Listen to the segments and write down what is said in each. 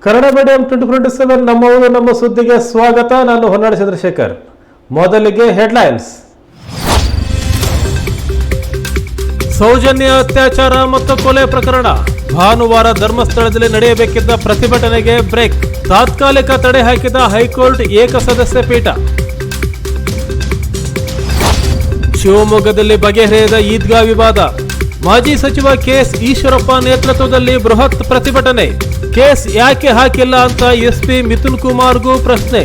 Kannada medium 2027 ನಮ್ಮವರು ನಮ್ಮ ಸುದ್ದಿಗೆ ಸ್ವಾಗತ. ನಾನು ಹೊನ್ನಾಳಿ ಚಂದ್ರಶೇಖರ್. ಮೊದಲಿಗೆ ಹೆಡ್ಲೈನ್ಸ್. ಸೌಜನ್ಯ ಅತ್ಯಾಚಾರ ಮತ್ತು ಕೊಲೆ ಪ್ರಕರಣ ಭಾನುವಾರ ಧರ್ಮಸ್ಥಳದಲ್ಲಿ ನಡೆಯಬೇಕಿದ್ದ ಪ್ರತಿಭಟನೆಗೆ ಬ್ರೇಕ್. ತಾತ್ಕಾಲಿಕ ತಡೆ ಹಾಕಿದ ಹೈಕೋರ್ಟ್ ಏಕಸದಸ್ಯ ಪೀಠ. ಶಿವಮೊಗ್ಗದಲ್ಲಿ ಬಗೆಹರಿಯದ ಈದ್ಗಾ ವಿವಾದ. ಮಾಜಿ ಸಚಿವ ಕೆಎಸ್ ಈಶ್ವರಪ್ಪ ನೇತೃತ್ವದಲ್ಲಿ ಬೃಹತ್ ಪ್ರತಿಭಟನೆ. ಕೇಸ್ ಯಾಕೆ ಹಾಕಿಲ್ಲ ಅಂತ ಎಸ್ಪಿ ಮಿಥುನ್ ಕುಮಾರ್ಗೂ ಪ್ರಶ್ನೆ.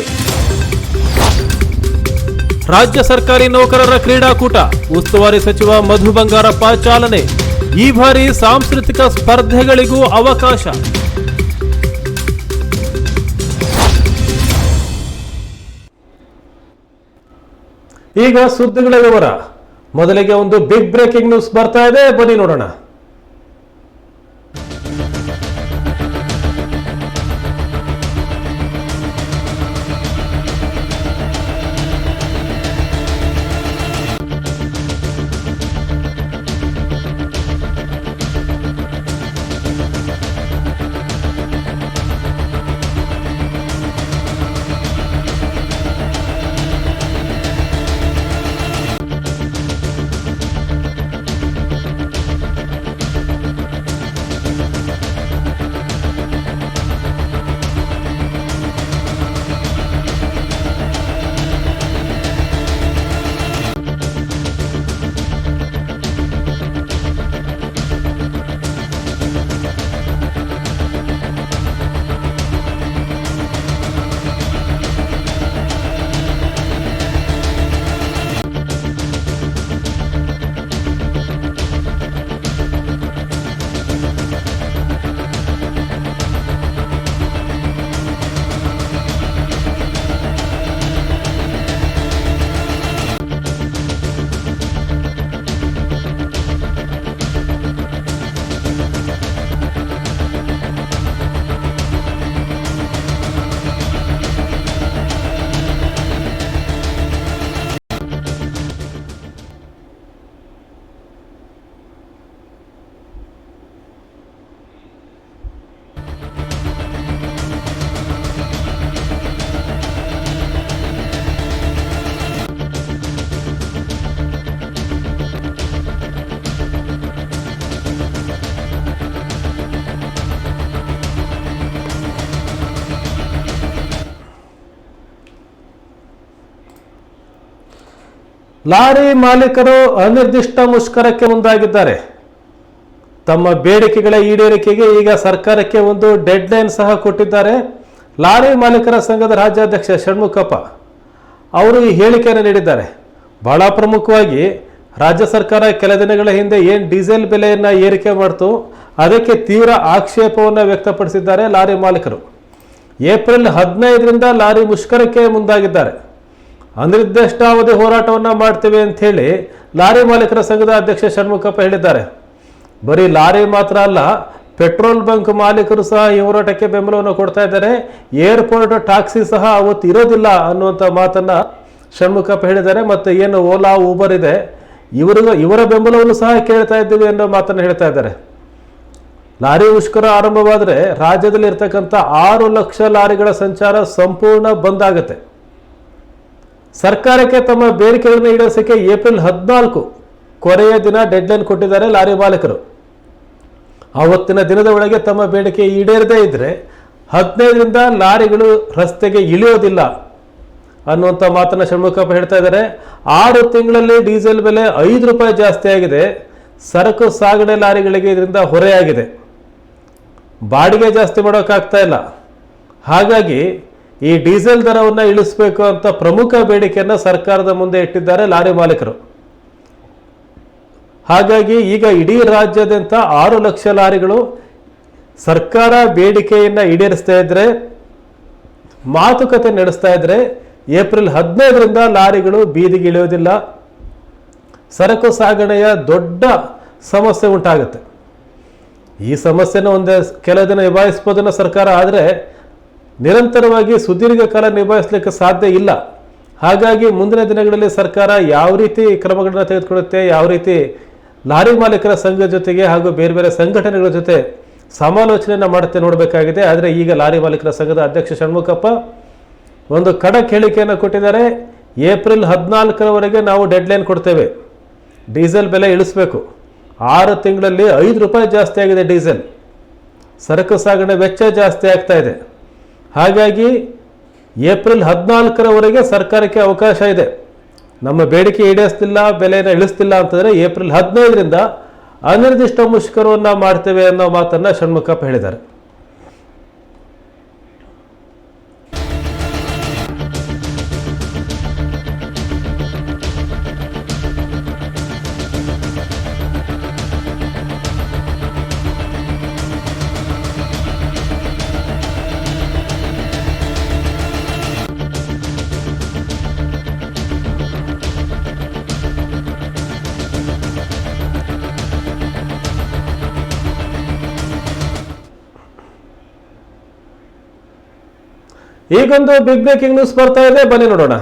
ರಾಜ್ಯ ಸರ್ಕಾರಿ ನೌಕರರ ಕ್ರೀಡಾಕೂಟ ಉಸ್ತುವಾರಿ ಸಚಿವ ಮಧು ಬಂಗಾರಪ್ಪ ಚಾಲನೆ. ಈ ಬಾರಿ ಸಾಂಸ್ಕೃತಿಕ ಸ್ಪರ್ಧೆಗಳಿಗೂ ಅವಕಾಶ. ಈಗ ಸುದ್ದಿಗಳ ವಿವರ. ಮೊದಲಿಗೆ ಒಂದು ಬಿಗ್ ಬ್ರೇಕಿಂಗ್ ನ್ಯೂಸ್ ಬರ್ತಾ ಇದೆ, ಬನ್ನಿ ನೋಡೋಣ. ಲಾರಿ ಮಾಲೀಕರು ಅನಿರ್ದಿಷ್ಟ ಮುಷ್ಕರಕ್ಕೆ ಮುಂದಾಗಿದ್ದಾರೆ. ತಮ್ಮ ಬೇಡಿಕೆಗಳ ಈಡೇರಿಕೆಗೆ ಈಗ ಸರ್ಕಾರಕ್ಕೆ ಒಂದು ಡೆಡ್ಲೈನ್ ಸಹ ಕೊಟ್ಟಿದ್ದಾರೆ. ಲಾರಿ ಮಾಲೀಕರ ಸಂಘದ ರಾಜ್ಯಾಧ್ಯಕ್ಷ ಷಣ್ಮುಖಪ್ಪ ಅವರು ಈ ಹೇಳಿಕೆಯನ್ನು ನೀಡಿದ್ದಾರೆ. ಬಹಳ ಪ್ರಮುಖವಾಗಿ ರಾಜ್ಯ ಸರ್ಕಾರ ಕೆಲ ದಿನಗಳ ಹಿಂದೆ ಏನು ಡೀಸೆಲ್ ಬೆಲೆಯನ್ನು ಏರಿಕೆ ಮಾಡ್ತು, ಅದಕ್ಕೆ ತೀವ್ರ ಆಕ್ಷೇಪವನ್ನು ವ್ಯಕ್ತಪಡಿಸಿದ್ದಾರೆ ಲಾರಿ ಮಾಲೀಕರು. ಏಪ್ರಿಲ್ 15ರಿಂದ ಲಾರಿ ಮುಷ್ಕರಕ್ಕೆ ಮುಂದಾಗಿದ್ದಾರೆ. ಅನಿರ್ದಿಷ್ಟಾವಧಿ ಹೋರಾಟವನ್ನು ಮಾಡ್ತೇವೆ ಅಂತ ಹೇಳಿ ಲಾರಿ ಮಾಲೀಕರ ಸಂಘದ ಅಧ್ಯಕ್ಷ ಷಣ್ಮುಖಪ್ಪ ಹೇಳಿದ್ದಾರೆ. ಬರೀ ಲಾರಿ ಮಾತ್ರ ಅಲ್ಲ, ಪೆಟ್ರೋಲ್ ಬಂಕ್ ಮಾಲೀಕರು ಸಹ ಈ ಹೋರಾಟಕ್ಕೆ ಬೆಂಬಲವನ್ನು ಕೊಡ್ತಾ ಇದ್ದಾರೆ. ಏರ್ಪೋರ್ಟ್ ಟ್ಯಾಕ್ಸಿ ಸಹ ಅವತ್ತು ಇರೋದಿಲ್ಲ ಅನ್ನುವಂಥ ಮಾತನ್ನ ಷಣ್ಮುಖಪ್ಪ ಹೇಳಿದ್ದಾರೆ. ಮತ್ತು ಏನು ಓಲಾ ಊಬರ್ ಇದೆ, ಇವರ ಬೆಂಬಲವನ್ನು ಸಹ ಕೇಳ್ತಾ ಇದ್ದೀವಿ ಅನ್ನೋ ಮಾತನ್ನು ಹೇಳ್ತಾ ಇದ್ದಾರೆ. ಲಾರಿ ಮುಷ್ಕರ ಆರಂಭವಾದರೆ ರಾಜ್ಯದಲ್ಲಿ ಇರ್ತಕ್ಕಂಥ 6 ಲಕ್ಷ ಲಾರಿಗಳ ಸಂಚಾರ ಸಂಪೂರ್ಣ ಬಂದ್ ಆಗುತ್ತೆ. ಸರ್ಕಾರಕ್ಕೆ ತಮ್ಮ ಬೇಡಿಕೆಗಳನ್ನು ಈಡೇರಿಸಕ್ಕೆ ಏಪ್ರಿಲ್ 14 ಕೊನೆಯ ದಿನ ಡೆಡ್ಲೈನ್ ಕೊಟ್ಟಿದ್ದಾರೆ ಲಾರಿ ಮಾಲೀಕರು. ಆವತ್ತಿನ ದಿನದ ಒಳಗೆ ತಮ್ಮ ಬೇಡಿಕೆ ಈಡೇರದೇ ಇದ್ರೆ 15ರಿಂದ ಲಾರಿಗಳು ರಸ್ತೆಗೆ ಇಳಿಯೋದಿಲ್ಲ ಅನ್ನುವಂಥ ಮಾತನ್ನು ಷಣ್ಮುಖಪ್ಪ ಹೇಳ್ತಾ ಇದ್ದಾರೆ. 6 ತಿಂಗಳಲ್ಲಿ ಡೀಸೆಲ್ ಬೆಲೆ 5 ರೂಪಾಯಿ ಜಾಸ್ತಿ ಆಗಿದೆ. ಸರಕು ಸಾಗಣೆ ಲಾರಿಗಳಿಗೆ ಇದರಿಂದ ಹೊರೆಯಾಗಿದೆ. ಬಾಡಿಗೆ ಜಾಸ್ತಿ ಮಾಡೋಕ್ಕಾಗ್ತಾ ಇಲ್ಲ. ಹಾಗಾಗಿ ಈ ಡೀಸೆಲ್ ದರವನ್ನು ಇಳಿಸಬೇಕು ಅಂತ ಪ್ರಮುಖ ಬೇಡಿಕೆಯನ್ನು ಸರ್ಕಾರದ ಮುಂದೆ ಇಟ್ಟಿದ್ದಾರೆ ಲಾರಿ ಮಾಲೀಕರು. ಹಾಗಾಗಿ ಈಗ ಇಡೀ ರಾಜ್ಯಾದ್ಯಂತ 6 ಲಕ್ಷ ಲಾರಿಗಳು ಸರ್ಕಾರ ಬೇಡಿಕೆಯನ್ನು ಈಡೇರಿಸ್ತಾ ಇದ್ರೆ, ಮಾತುಕತೆ ನಡೆಸ್ತಾ ಇದ್ರೆ ಏಪ್ರಿಲ್ 15ರಿಂದ ಲಾರಿಗಳು ಬೀದಿಗೆ ಇಳಿಯೋದಿಲ್ಲ. ಸರಕು ಸಾಗಣೆಯ ದೊಡ್ಡ ಸಮಸ್ಯೆ ಉಂಟಾಗುತ್ತೆ. ಈ ಸಮಸ್ಯೆನ ಕೆಲವು ದಿನ ನಿಭಾಯಿಸಬಹುದನ್ನ ಸರ್ಕಾರ, ಆದರೆ ನಿರಂತರವಾಗಿ ಸುದೀರ್ಘ ಕಾಲ ನಿಭಾಯಿಸಲಿಕ್ಕೆ ಸಾಧ್ಯ ಇಲ್ಲ. ಹಾಗಾಗಿ ಮುಂದಿನ ದಿನಗಳಲ್ಲಿ ಸರ್ಕಾರ ಯಾವ ರೀತಿ ಕ್ರಮಗಳನ್ನು ತೆಗೆದುಕೊಳ್ಳುತ್ತೆ, ಯಾವ ರೀತಿ ಲಾರಿ ಮಾಲೀಕರ ಸಂಘ ಜೊತೆಗೆ ಹಾಗೂ ಬೇರೆ ಬೇರೆ ಸಂಘಟನೆಗಳ ಜೊತೆ ಸಮಾಲೋಚನೆಯನ್ನು ಮಾಡುತ್ತೆ ನೋಡಬೇಕಾಗಿದೆ. ಆದರೆ ಈಗ ಲಾರಿ ಮಾಲೀಕರ ಸಂಘದ ಅಧ್ಯಕ್ಷ ಷಣ್ಮುಖಪ್ಪ ಒಂದು ಖಡಕ್ ಹೇಳಿಕೆಯನ್ನು ಕೊಟ್ಟಿದ್ದಾರೆ. ಏಪ್ರಿಲ್ 14ರವರೆಗೆ ನಾವು ಡೆಡ್ಲೈನ್ ಕೊಡ್ತೇವೆ, ಡೀಸೆಲ್ ಬೆಲೆ ಇಳಿಸಬೇಕು. 6 ತಿಂಗಳಲ್ಲಿ 5 ರೂಪಾಯಿ ಜಾಸ್ತಿ ಆಗಿದೆ ಡೀಸೆಲ್, ಸರಕು ಸಾಗಣೆ ವೆಚ್ಚ ಜಾಸ್ತಿ ಆಗ್ತಾ ಇದೆ. ಹಾಗಾಗಿ ಏಪ್ರಿಲ್ 14ರವರೆಗೆ ಸರ್ಕಾರಕ್ಕೆ ಅವಕಾಶ ಇದೆ. ನಮ್ಮ ಬೇಡಿಕೆ ಈಡೇರಿಸ್ತಿಲ್ಲ, ಬೆಲೆಯನ್ನು ಇಳಿಸ್ತಿಲ್ಲ ಅಂತಂದರೆ ಏಪ್ರಿಲ್ 15ರಿಂದ ಅನಿರ್ದಿಷ್ಟ ಮುಷ್ಕರವನ್ನು ಮಾಡ್ತೇವೆ ಅನ್ನೋ ಮಾತನ್ನು ಷಣ್ಮುಖಪ್ಪ ಹೇಳಿದ್ದಾರೆ. ಈಗೊಂದು ಬಿಗ್ ಬ್ರೇಕಿಂಗ್ ನ್ಯೂಸ್ ಬರ್ತಾ ಇದೆ, ಬನ್ನಿ ನೋಡೋಣ.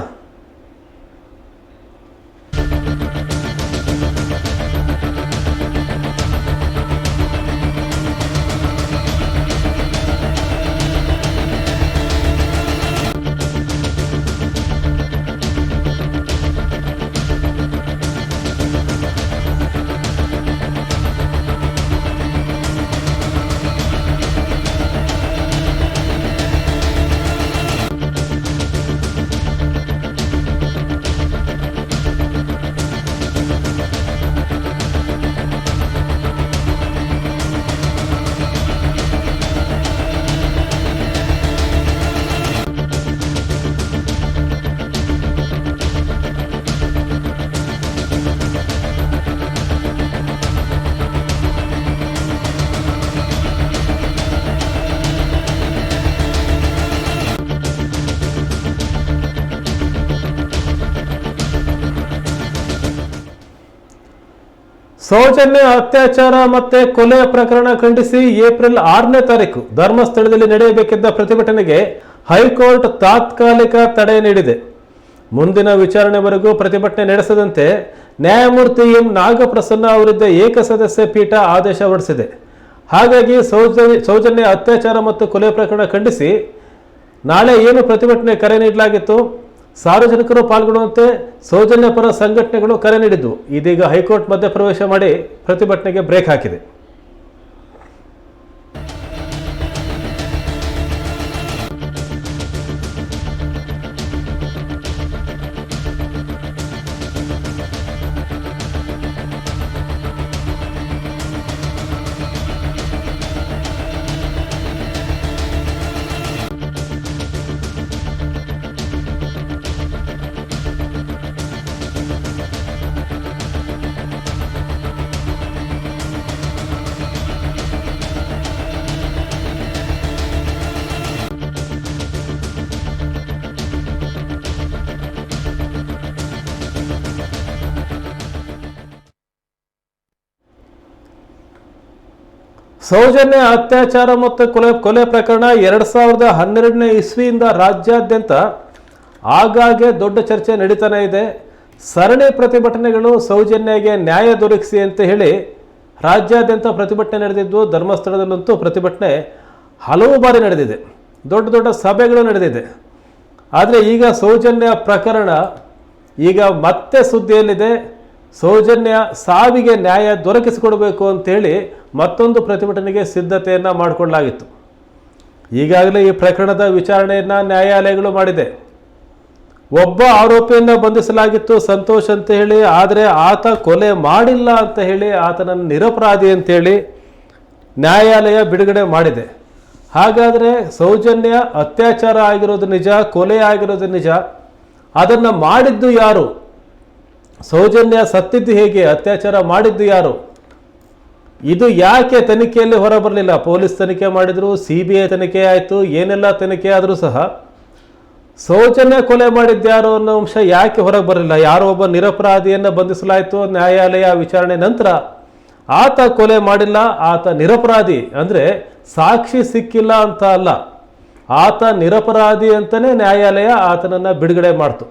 ಸೌಜನ್ಯ ಅತ್ಯಾಚಾರ ಮತ್ತೆ ಕೊಲೆ ಪ್ರಕರಣ ಖಂಡಿಸಿ ಏಪ್ರಿಲ್ 6ನೇ ತಾರೀಕು ಧರ್ಮಸ್ಥಳದಲ್ಲಿ ನಡೆಯಬೇಕಿದ್ದ ಪ್ರತಿಭಟನೆಗೆ ಹೈಕೋರ್ಟ್ ತಾತ್ಕಾಲಿಕ ತಡೆ ನೀಡಿದೆ. ಮುಂದಿನ ವಿಚಾರಣೆವರೆಗೂ ಪ್ರತಿಭಟನೆ ನಡೆಸದಂತೆ ನ್ಯಾಯಮೂರ್ತಿ ಎಂ ನಾಗಪ್ರಸನ್ನ ಅವರಿದ್ದ ಏಕಸದಸ್ಯ ಪೀಠ ಆದೇಶ ಹೊರಡಿಸಿದೆ. ಹಾಗಾಗಿ ಸೌಜನ್ಯ ಅತ್ಯಾಚಾರ ಮತ್ತು ಕೊಲೆ ಪ್ರಕರಣ ಖಂಡಿಸಿ ನಾಳೆ ಏನು ಪ್ರತಿಭಟನೆ ಕರೆ ನೀಡಲಾಗಿತ್ತು, ಸಾರ್ವಜನಿಕರು ಪಾಲ್ಗೊಳ್ಳುವಂತೆ ಸೌಜನ್ಯ ಪರ ಸಂಘಟನೆಗಳು ಕರೆ ನೀಡಿದ್ದು, ಇದೀಗ ಹೈಕೋರ್ಟ್ ಮಧ್ಯಪ್ರವೇಶ ಮಾಡಿ ಪ್ರತಿಭಟನೆಗೆ ಬ್ರೇಕ್ ಹಾಕಿದೆ. ಸೌಜನ್ಯ ಅತ್ಯಾಚಾರ ಮತ್ತು ಕೊಲೆ ಪ್ರಕರಣ 2012ನೇ ಇಸ್ವಿಯಿಂದ ರಾಜ್ಯಾದ್ಯಂತ ಆಗಾಗ್ಗೆ ದೊಡ್ಡ ಚರ್ಚೆ ನಡೀತಾನೆ ಇದೆ. ಸರಣಿ ಪ್ರತಿಭಟನೆಗಳು ಸೌಜನ್ಯಗೆ ನ್ಯಾಯ ದೊರಕಿಸಿ ಅಂತ ಹೇಳಿ ರಾಜ್ಯಾದ್ಯಂತ ಪ್ರತಿಭಟನೆ ನಡೆದಿದ್ದು, ಧರ್ಮಸ್ಥಳದಲ್ಲಂತೂ ಪ್ರತಿಭಟನೆ ಹಲವು ಬಾರಿ ನಡೆದಿದೆ, ದೊಡ್ಡ ದೊಡ್ಡ ಸಭೆಗಳು ನಡೆದಿದೆ. ಆದರೆ ಈಗ ಸೌಜನ್ಯ ಪ್ರಕರಣ ಈಗ ಮತ್ತೆ ಸುದ್ದಿಯಲ್ಲಿದೆ. ಸೌಜನ್ಯ ಸಾವಿಗೆ ನ್ಯಾಯ ದೊರಕಿಸಿಕೊಡಬೇಕು ಅಂತೇಳಿ ಮತ್ತೊಂದು ಪ್ರತಿಭಟನೆಗೆ ಸಿದ್ಧತೆಯನ್ನು ಮಾಡಿಕೊಳ್ಳಲಾಗಿತ್ತು. ಈಗಾಗಲೇ ಈ ಪ್ರಕರಣದ ವಿಚಾರಣೆಯನ್ನು ನ್ಯಾಯಾಲಯಗಳು ಮಾಡಿದೆ. ಒಬ್ಬ ಆರೋಪಿಯನ್ನು ಬಂಧಿಸಲಾಗಿತ್ತು, ಸಂತೋಷ್ ಅಂತ ಹೇಳಿ. ಆದರೆ ಆತ ಕೊಲೆ ಮಾಡಿಲ್ಲ ಅಂತ ಹೇಳಿ ಆತನನ್ನು ನಿರಪರಾಧಿ ಅಂತೇಳಿ ನ್ಯಾಯಾಲಯ ಬಿಡುಗಡೆ ಮಾಡಿದೆ. ಹಾಗಾದರೆ ಸೌಜನ್ಯ ಅತ್ಯಾಚಾರ ಆಗಿರೋದು ನಿಜ, ಕೊಲೆ ಆಗಿರೋದು ನಿಜ. ಅದನ್ನು ಮಾಡಿದ್ದು ಯಾರು? ಸೌಜನ್ಯ ಸತ್ತಿದ್ದು ಹೇಗೆ? ಅತ್ಯಾಚಾರ ಮಾಡಿದ್ದು ಯಾರು? ಇದು ಯಾಕೆ ತನಿಖೆಯಲ್ಲಿ ಹೊರಬರಲಿಲ್ಲ? ಪೊಲೀಸ್ ತನಿಖೆ ಮಾಡಿದ್ರು, CBI ತನಿಖೆ ಆಯಿತು, ಏನೆಲ್ಲ ತನಿಖೆ ಆದರೂ ಸಹ ಸೌಜನ್ಯ ಕೊಲೆ ಮಾಡಿದ್ಯಾರು ಅನ್ನೋ ಅಂಶ ಯಾಕೆ ಹೊರಗೆ ಬರಲಿಲ್ಲ? ಯಾರೋ ಒಬ್ಬ ನಿರಪರಾಧಿಯನ್ನು ಬಂಧಿಸಲಾಯಿತು ನ್ಯಾಯಾಲಯ ವಿಚಾರಣೆ ನಂತರ. ಆತ ಕೊಲೆ ಮಾಡಿಲ್ಲ, ಆತ ನಿರಪರಾಧಿ ಅಂದರೆ ಸಾಕ್ಷಿ ಸಿಕ್ಕಿಲ್ಲ ಅಂತ ಅಲ್ಲ, ಆತ ನಿರಪರಾಧಿ ಅಂತಲೇ ನ್ಯಾಯಾಲಯ ಆತನನ್ನು ಬಿಡುಗಡೆ ಮಾಡ್ತು.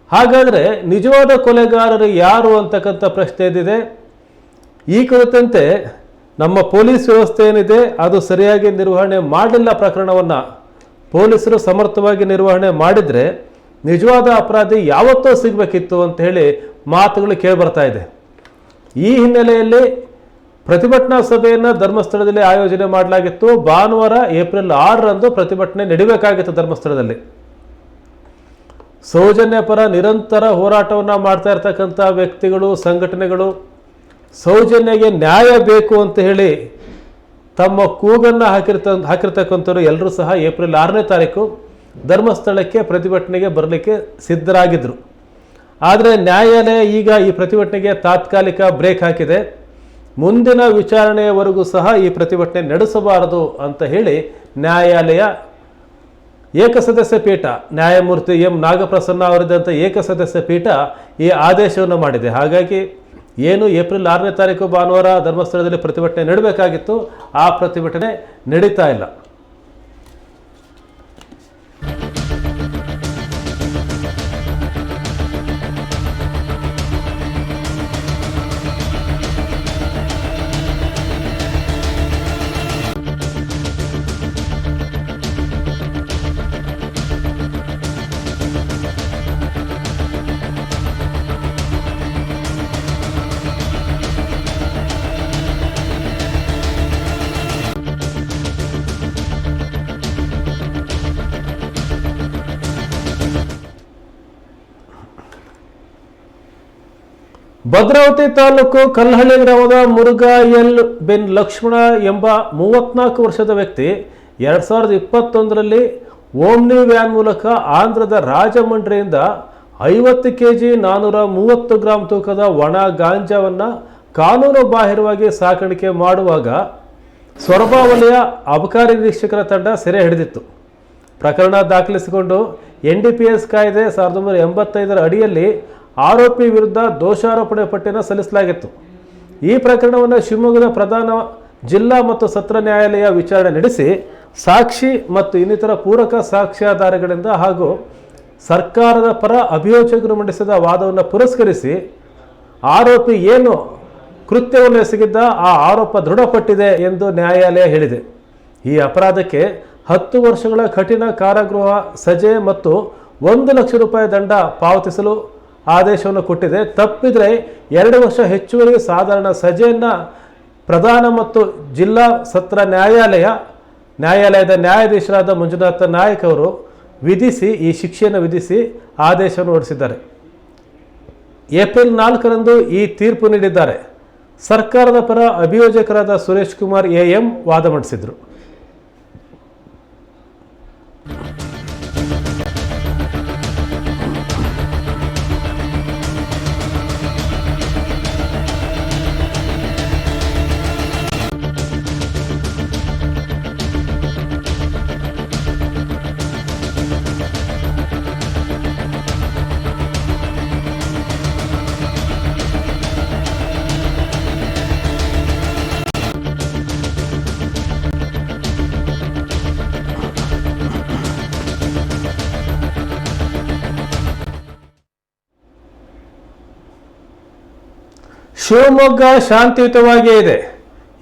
ಹಾಗಾದರೆ ನಿಜವಾದ ಕೊಲೆಗಾರರು ಯಾರು ಅಂತಕ್ಕಂಥ ಪ್ರಶ್ನೆ ಎದ್ದಿದೆ. ಈ ಕುರಿತಂತೆ ನಮ್ಮ ಪೊಲೀಸ್ ವ್ಯವಸ್ಥೆ ಏನಿದೆ ಅದು ಸರಿಯಾಗಿ ನಿರ್ವಹಣೆ ಮಾಡಲಿಲ್ಲ. ಪ್ರಕರಣವನ್ನು ಪೊಲೀಸರು ಸಮರ್ಥವಾಗಿ ನಿರ್ವಹಣೆ ಮಾಡಿದರೆ ನಿಜವಾದ ಅಪರಾಧಿ ಯಾವತ್ತೋ ಸಿಗಬೇಕಿತ್ತು ಅಂತ ಹೇಳಿ ಮಾತುಗಳು ಕೇಳಿಬರ್ತಾ ಇದೆ. ಈ ಹಿನ್ನೆಲೆಯಲ್ಲಿ ಪ್ರತಿಭಟನಾ ಸಭೆಯನ್ನು ಧರ್ಮಸ್ಥಳದಲ್ಲಿ ಆಯೋಜನೆ ಮಾಡಲಾಗಿತ್ತು. ಭಾನುವಾರ ಏಪ್ರಿಲ್ 6ರಂದು ಪ್ರತಿಭಟನೆ ನಡೆಯಬೇಕಾಗಿತ್ತು ಧರ್ಮಸ್ಥಳದಲ್ಲಿ. ಸೌಜನ್ಯ ಪರ ನಿರಂತರ ಹೋರಾಟವನ್ನು ಮಾಡ್ತಾ ಇರ್ತಕ್ಕಂಥ ವ್ಯಕ್ತಿಗಳು, ಸಂಘಟನೆಗಳು ಸೌಜನ್ಯಗೆ ನ್ಯಾಯ ಬೇಕು ಅಂತ ಹೇಳಿ ತಮ್ಮ ಕೂಗನ್ನು ಹಾಕಿರ್ತಕ್ಕಂಥವ್ರು ಎಲ್ಲರೂ ಸಹ ಏಪ್ರಿಲ್ 6ನೇ ತಾರೀಕು ಧರ್ಮಸ್ಥಳಕ್ಕೆ ಪ್ರತಿಭಟನೆಗೆ ಬರಲಿಕ್ಕೆ ಸಿದ್ಧರಾಗಿದ್ದರು. ಆದರೆ ನ್ಯಾಯಾಲಯ ಈಗ ಈ ಪ್ರತಿಭಟನೆಗೆ ತಾತ್ಕಾಲಿಕ ಬ್ರೇಕ್ ಹಾಕಿದೆ. ಮುಂದಿನ ವಿಚಾರಣೆಯವರೆಗೂ ಸಹ ಈ ಪ್ರತಿಭಟನೆ ನಡೆಸಬಾರದು ಅಂತ ಹೇಳಿ ನ್ಯಾಯಾಲಯ ಏಕಸದಸ್ಯ ಪೀಠ, ನ್ಯಾಯಮೂರ್ತಿ ಎಂ ನಾಗಪ್ರಸನ್ನ ಅವರಿದ್ದಂಥ ಏಕಸದಸ್ಯ ಪೀಠ ಈ ಆದೇಶವನ್ನು ಮಾಡಿದೆ. ಹಾಗಾಗಿ ಏನು ಏಪ್ರಿಲ್ 6ನೇ ತಾರೀಕು ಭಾನುವಾರ ಧರ್ಮಸ್ಥಳದಲ್ಲಿ ಪ್ರತಿಭಟನೆ ನಡೆಯಬೇಕಾಗಿತ್ತು, ಆ ಪ್ರತಿಭಟನೆ ನಡೀತಾ ಇಲ್ಲ. ಭದ್ರಾವತಿ ತಾಲೂಕು ಕಲ್ಲಹಳ್ಳಿ ಗ್ರಾಮದ ಮುರುಘಾ ಎಲ್ ಬಿನ್ ಲಕ್ಷ್ಮಣ ಎಂಬ 34 ವರ್ಷದ ವ್ಯಕ್ತಿ 2021ರಲ್ಲಿ ಓಮ್ನಿ ವ್ಯಾನ್ ಮೂಲಕ ಆಂಧ್ರದ ರಾಜಮಂಡ್ರಿಯಿಂದ 50 kg 430 ಗ್ರಾಂ ತೂಕದ ಒಣ ಗಾಂಜಾವನ್ನು ಕಾನೂನು ಬಾಹಿರವಾಗಿ ಸಾಗಾಣಿಕೆ ಮಾಡುವಾಗ ಸೊರಬ ವಲಯ ಅಬಕಾರಿ ನಿರೀಕ್ಷಕರ ತಂಡ ಸೆರೆ ಹಿಡಿದಿತ್ತು. ಪ್ರಕರಣ ದಾಖಲಿಸಿಕೊಂಡು NDPS ಕಾಯ್ದೆ 1985 ಅಡಿಯಲ್ಲಿ ಆರೋಪಿ ವಿರುದ್ಧ ದೋಷಾರೋಪಣೆ ಪಟ್ಟಿಯನ್ನು ಸಲ್ಲಿಸಲಾಗಿತ್ತು. ಈ ಪ್ರಕರಣವನ್ನು ಶಿವಮೊಗ್ಗದ ಪ್ರಧಾನ ಜಿಲ್ಲಾ ಮತ್ತು ಸತ್ರ ನ್ಯಾಯಾಲಯ ವಿಚಾರಣೆ ನಡೆಸಿ ಸಾಕ್ಷಿ ಮತ್ತು ಇನ್ನಿತರ ಪೂರಕ ಸಾಕ್ಷ್ಯಾಧಾರಗಳಿಂದ ಹಾಗೂ ಸರ್ಕಾರದ ಪರ ಅಭಿಯೋಜಕರು ಮಂಡಿಸಿದ ವಾದವನ್ನು ಪುರಸ್ಕರಿಸಿ ಆರೋಪಿ ಏನು ಕೃತ್ಯವನ್ನು ಎಸಗಿದ್ದ ಆ ಆರೋಪ ದೃಢಪಟ್ಟಿದೆ ಎಂದು ನ್ಯಾಯಾಲಯ ಹೇಳಿದೆ. ಈ ಅಪರಾಧಕ್ಕೆ 10 ವರ್ಷಗಳ ಕಠಿಣ ಕಾರಾಗೃಹ ಸಜೆ ಮತ್ತು 1 ಲಕ್ಷ ರೂಪಾಯಿ ದಂಡ ಪಾವತಿಸಲು ಆದೇಶವನ್ನು ಕೊಟ್ಟಿದೆ. ತಪ್ಪಿದರೆ 2 ವರ್ಷ ಹೆಚ್ಚುವರಿ ಸಾಧಾರಣ ಸಜೆಯನ್ನು ಪ್ರಧಾನ ಮತ್ತು ಜಿಲ್ಲಾ ಸತ್ರ ನ್ಯಾಯಾಲಯದ ನ್ಯಾಯಾಧೀಶರಾದ ಮಂಜುನಾಥ ನಾಯಕ್ ಅವರು ವಿಧಿಸಿ ಈ ಶಿಕ್ಷೆಯನ್ನು ವಿಧಿಸಿ ಆದೇಶವನ್ನು ಹೊರಡಿಸಿದ್ದಾರೆ. ಏಪ್ರಿಲ್ 4ರಂದು ಈ ತೀರ್ಪು ನೀಡಿದ್ದಾರೆ. ಸರ್ಕಾರದ ಪರ ಅಭಿಯೋಜಕರಾದ ಸುರೇಶ್ ಕುಮಾರ್ AM ವಾದ ಮಂಡಿಸಿದರು. ಶಿವಮೊಗ್ಗ ಶಾಂತಿಯುತವಾಗಿಯೇ ಇದೆ.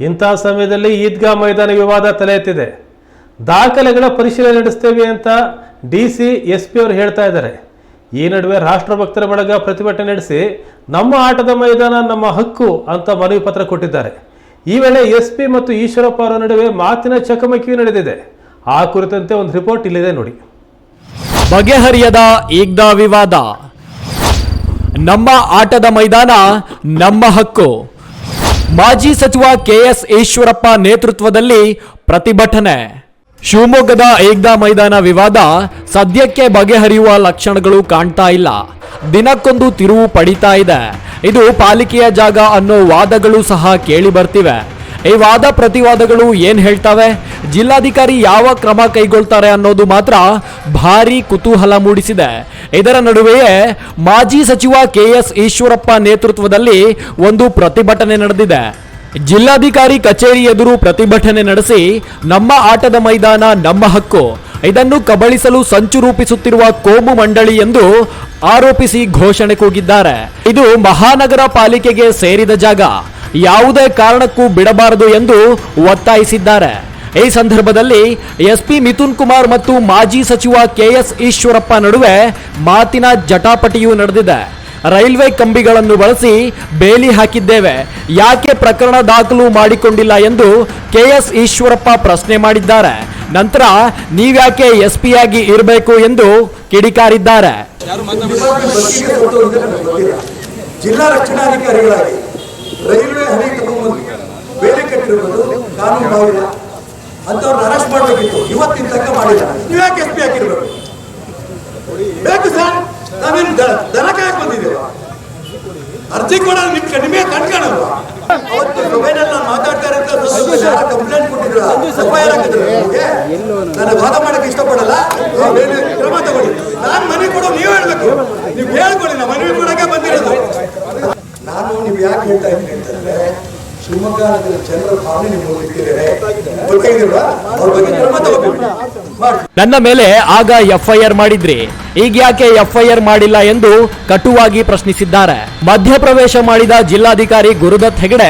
ಇಂತಹ ಸಮಯದಲ್ಲಿ ಈದ್ಗಾ ಮೈದಾನ ವಿವಾದ ತಲೆ ಎತ್ತಿದೆ. ದಾಖಲೆಗಳ ಪರಿಶೀಲನೆ ನಡೆಸ್ತೇವೆ ಅಂತ DC SP ಅವರು ಹೇಳ್ತಾ ಇದ್ದಾರೆ. ಈ ನಡುವೆ ರಾಷ್ಟ್ರಭಕ್ತರ ಬಳಗ ಪ್ರತಿಭಟನೆ ನಡೆಸಿ ನಮ್ಮ ಆಟದ ಮೈದಾನ ನಮ್ಮ ಹಕ್ಕು ಅಂತ ಮನವಿ ಪತ್ರ ಕೊಟ್ಟಿದ್ದಾರೆ. ಈ ವೇಳೆ SP ಮತ್ತು ಈಶ್ವರಪ್ಪ ಅವರ ನಡುವೆ ಮಾತಿನ ಚಕಮಕಿ ನಡೆದಿದೆ. ಆ ಕುರಿತಂತೆ ಒಂದು ರಿಪೋರ್ಟ್ ಇಲ್ಲಿದೆ ನೋಡಿ. ಬಗೆಹರಿಯದ ಈಗ್ದಾ ವಿವಾದ, ನಮ್ಮ ಆಟದ ಮೈದಾನ ನಮ್ಮ ಹಕ್ಕು. ಮಾಜಿ ಸಚಿವ KS ಈಶ್ವರಪ್ಪ ನೇತೃತ್ವದಲ್ಲಿ ಪ್ರತಿಭಟನೆ. ಶಿವಮೊಗ್ಗದ ಈಗ್ದಾ ಮೈದಾನ ವಿವಾದ ಸದ್ಯಕ್ಕೆ ಬಗೆಹರಿಯುವ ಲಕ್ಷಣಗಳು ಕಾಣ್ತಾ ಇಲ್ಲ. ದಿನಕ್ಕೊಂದು ತಿರುವು ಪಡಿತಾ ಇದೆ. ಇದು ಪಾಲಿಕೆಯ ಜಾಗ ಅನ್ನೋ ವಾದಗಳು ಸಹ ಕೇಳಿ ಬರ್ತಿವೆ. ಈ ವಾದ ಪ್ರತಿವಾದಗಳು ಏನ್ ಹೇಳ್ತವೆ, ಜಿಲ್ಲಾಧಿಕಾರಿ ಯಾವ ಕ್ರಮ ಕೈಗೊಳ್ತಾರೆ ಅನ್ನೋದು ಮಾತ್ರ ಭಾರಿ ಕುತೂಹಲ ಮೂಡಿಸಿದೆ. ಇದರ ನಡುವೆಯೇ ಮಾಜಿ ಸಚಿವ KS ಈಶ್ವರಪ್ಪ ನೇತೃತ್ವದಲ್ಲಿ ಒಂದು ಪ್ರತಿಭಟನೆ ನಡೆದಿದೆ. ಜಿಲ್ಲಾಧಿಕಾರಿ ಕಚೇರಿ ಎದುರು ಪ್ರತಿಭಟನೆ ನಡೆಸಿ ನಮ್ಮ ಆಟದ ಮೈದಾನ ನಮ್ಮ ಹಕ್ಕು, ಇದನ್ನು ಕಬಳಿಸಲು ಸಂಚು ರೂಪಿಸುತ್ತಿರುವ ಕೋಮು ಮಂಡಳಿ ಎಂದು ಆರೋಪಿಸಿ ಘೋಷಣೆ ಕೂಗಿದ್ದಾರೆ. ಇದು ಮಹಾನಗರ ಪಾಲಿಕೆಗೆ ಸೇರಿದ ಜಾಗ. ಯಾವುದೇ ಕಾರಣಕ್ಕೂ ಬಿಡಬಾರದು ಎಂದು ಒತ್ತಾಯಿಸಿದ್ದಾರೆ. ಈ ಸಂದರ್ಭದಲ್ಲಿ ಎಸ್ಪಿ ಮಿಥುನ್ ಕುಮಾರ್ ಮತ್ತು ಮಾಜಿ ಸಚಿವ ಕೆಎಸ್ ಈಶ್ವರಪ್ಪ ನಡುವೆ ಮಾತಿನ ಜಟಾಪಟಿಯೂ ನಡೆದಿದೆ. ರೈಲ್ವೆ ಕಂಬಿಗಳನ್ನು ಬಳಸಿ ಬೇಲಿ ಹಾಕಿದ್ದೇವೆ, ಯಾಕೆ ಪ್ರಕರಣ ದಾಖಲು ಮಾಡಿಕೊಂಡಿಲ್ಲ ಎಂದು ಕೆಎಸ್ ಈಶ್ವರಪ್ಪ ಪ್ರಶ್ನೆ ಮಾಡಿದ್ದಾರೆ. ನಂತರ ನೀವ್ಯಾಕೆ ಎಸ್ಪಿ ಆಗಿ ಇರಬೇಕು ಎಂದು ಕಿಡಿಕಾರಿದ್ದಾರೆ. ಜಿಲ್ಲಾ ರಕ್ಷಣಾಧಿಕಾರಿಗಳಾಗಿ ರೈಲ್ವೆ ಹಳಿ ತಗೊಂಡು ಬೇಲಿ ಕಟ್ಟಿರುವುದು ಕಾನೂನು ಬಾಹಿರ, ಅಂತವ್ರನ್ನ ಅರೆಸ್ಟ್ ಮಾಡಬೇಕಿತ್ತು. ಇವತ್ತಿನ ತನಕ ಮಾಡಿಲ್ಲ. ನೀವ್ಯಾಕೆ ಎಸ್ಪಿ ಹಾಕಿರ್ಬೇಕು? ಬೇಕು ಸರ್, ನಾವೇನು ದನ ಕಾಯಕ್ ಬಂದಿದ್ದೇವೆ? ಅರ್ಜಿ ಕೊಡೋದು ನಿಮಗೆ ಕಣ್ಕಾಣಲ್ವ? ಅವತ್ತು ಸಭೆಯಲ್ಲಿ ನಾನು ಮಾತಾಡ್ತಾರೆ ಅಂತ ಕಂಪ್ಲೇಂಟ್ ಕೊಟ್ಟಿದ್ರು, ಎಫ್ಐಆರ್ ಹಾಕಿದ್ರು. ನಾನು ವಾದ ಮಾಡಕ್ಕೆ ಇಷ್ಟಪಡಲ್ಲ, ಕ್ರಮ ತಗೊಳ್ಳಿ. ನಾನು ಮನೆ ಕೊಡೋ ನೀವು ಹೇಳ್ಬೇಕು, ನೀವು ಹೇಳ್ಕೊಳ್ಳಿ. ನಾ ಮನವಿ ಕೊಡಕ್ಕೆ ಬಂದಿರೋದು. ನಾನು ನೀವು ಯಾಕೆ ಹೇಳ್ತಾ ಇದ್ದೀನಿ ಅಂತಂದ್ರೆ, ಶಿವಮೊಗ್ಗ ನಗರದ ಜನರ ಭಾವನೆ ನೀವು ಗೊತ್ತಿದ್ದಾರೆ, ಅವ್ರ ಬಗ್ಗೆ ಕ್ರಮ ತಗೋಬೇಕು. ನನ್ನ ಮೇಲೆ ಆಗ ಎಫ್ಐಆರ್ ಮಾಡಿದ್ರಿ, ಈಗ ಯಾಕೆ ಎಫ್ಐಆರ್ ಮಾಡಿಲ್ಲ ಎಂದು ಕಟುವಾಗಿ ಪ್ರಶ್ನಿಸಿದ್ದಾರೆ. ಮಧ್ಯಪ್ರವೇಶ ಮಾಡಿದ ಜಿಲ್ಲಾಧಿಕಾರಿ ಗುರುದತ್ ಹೆಗಡೆ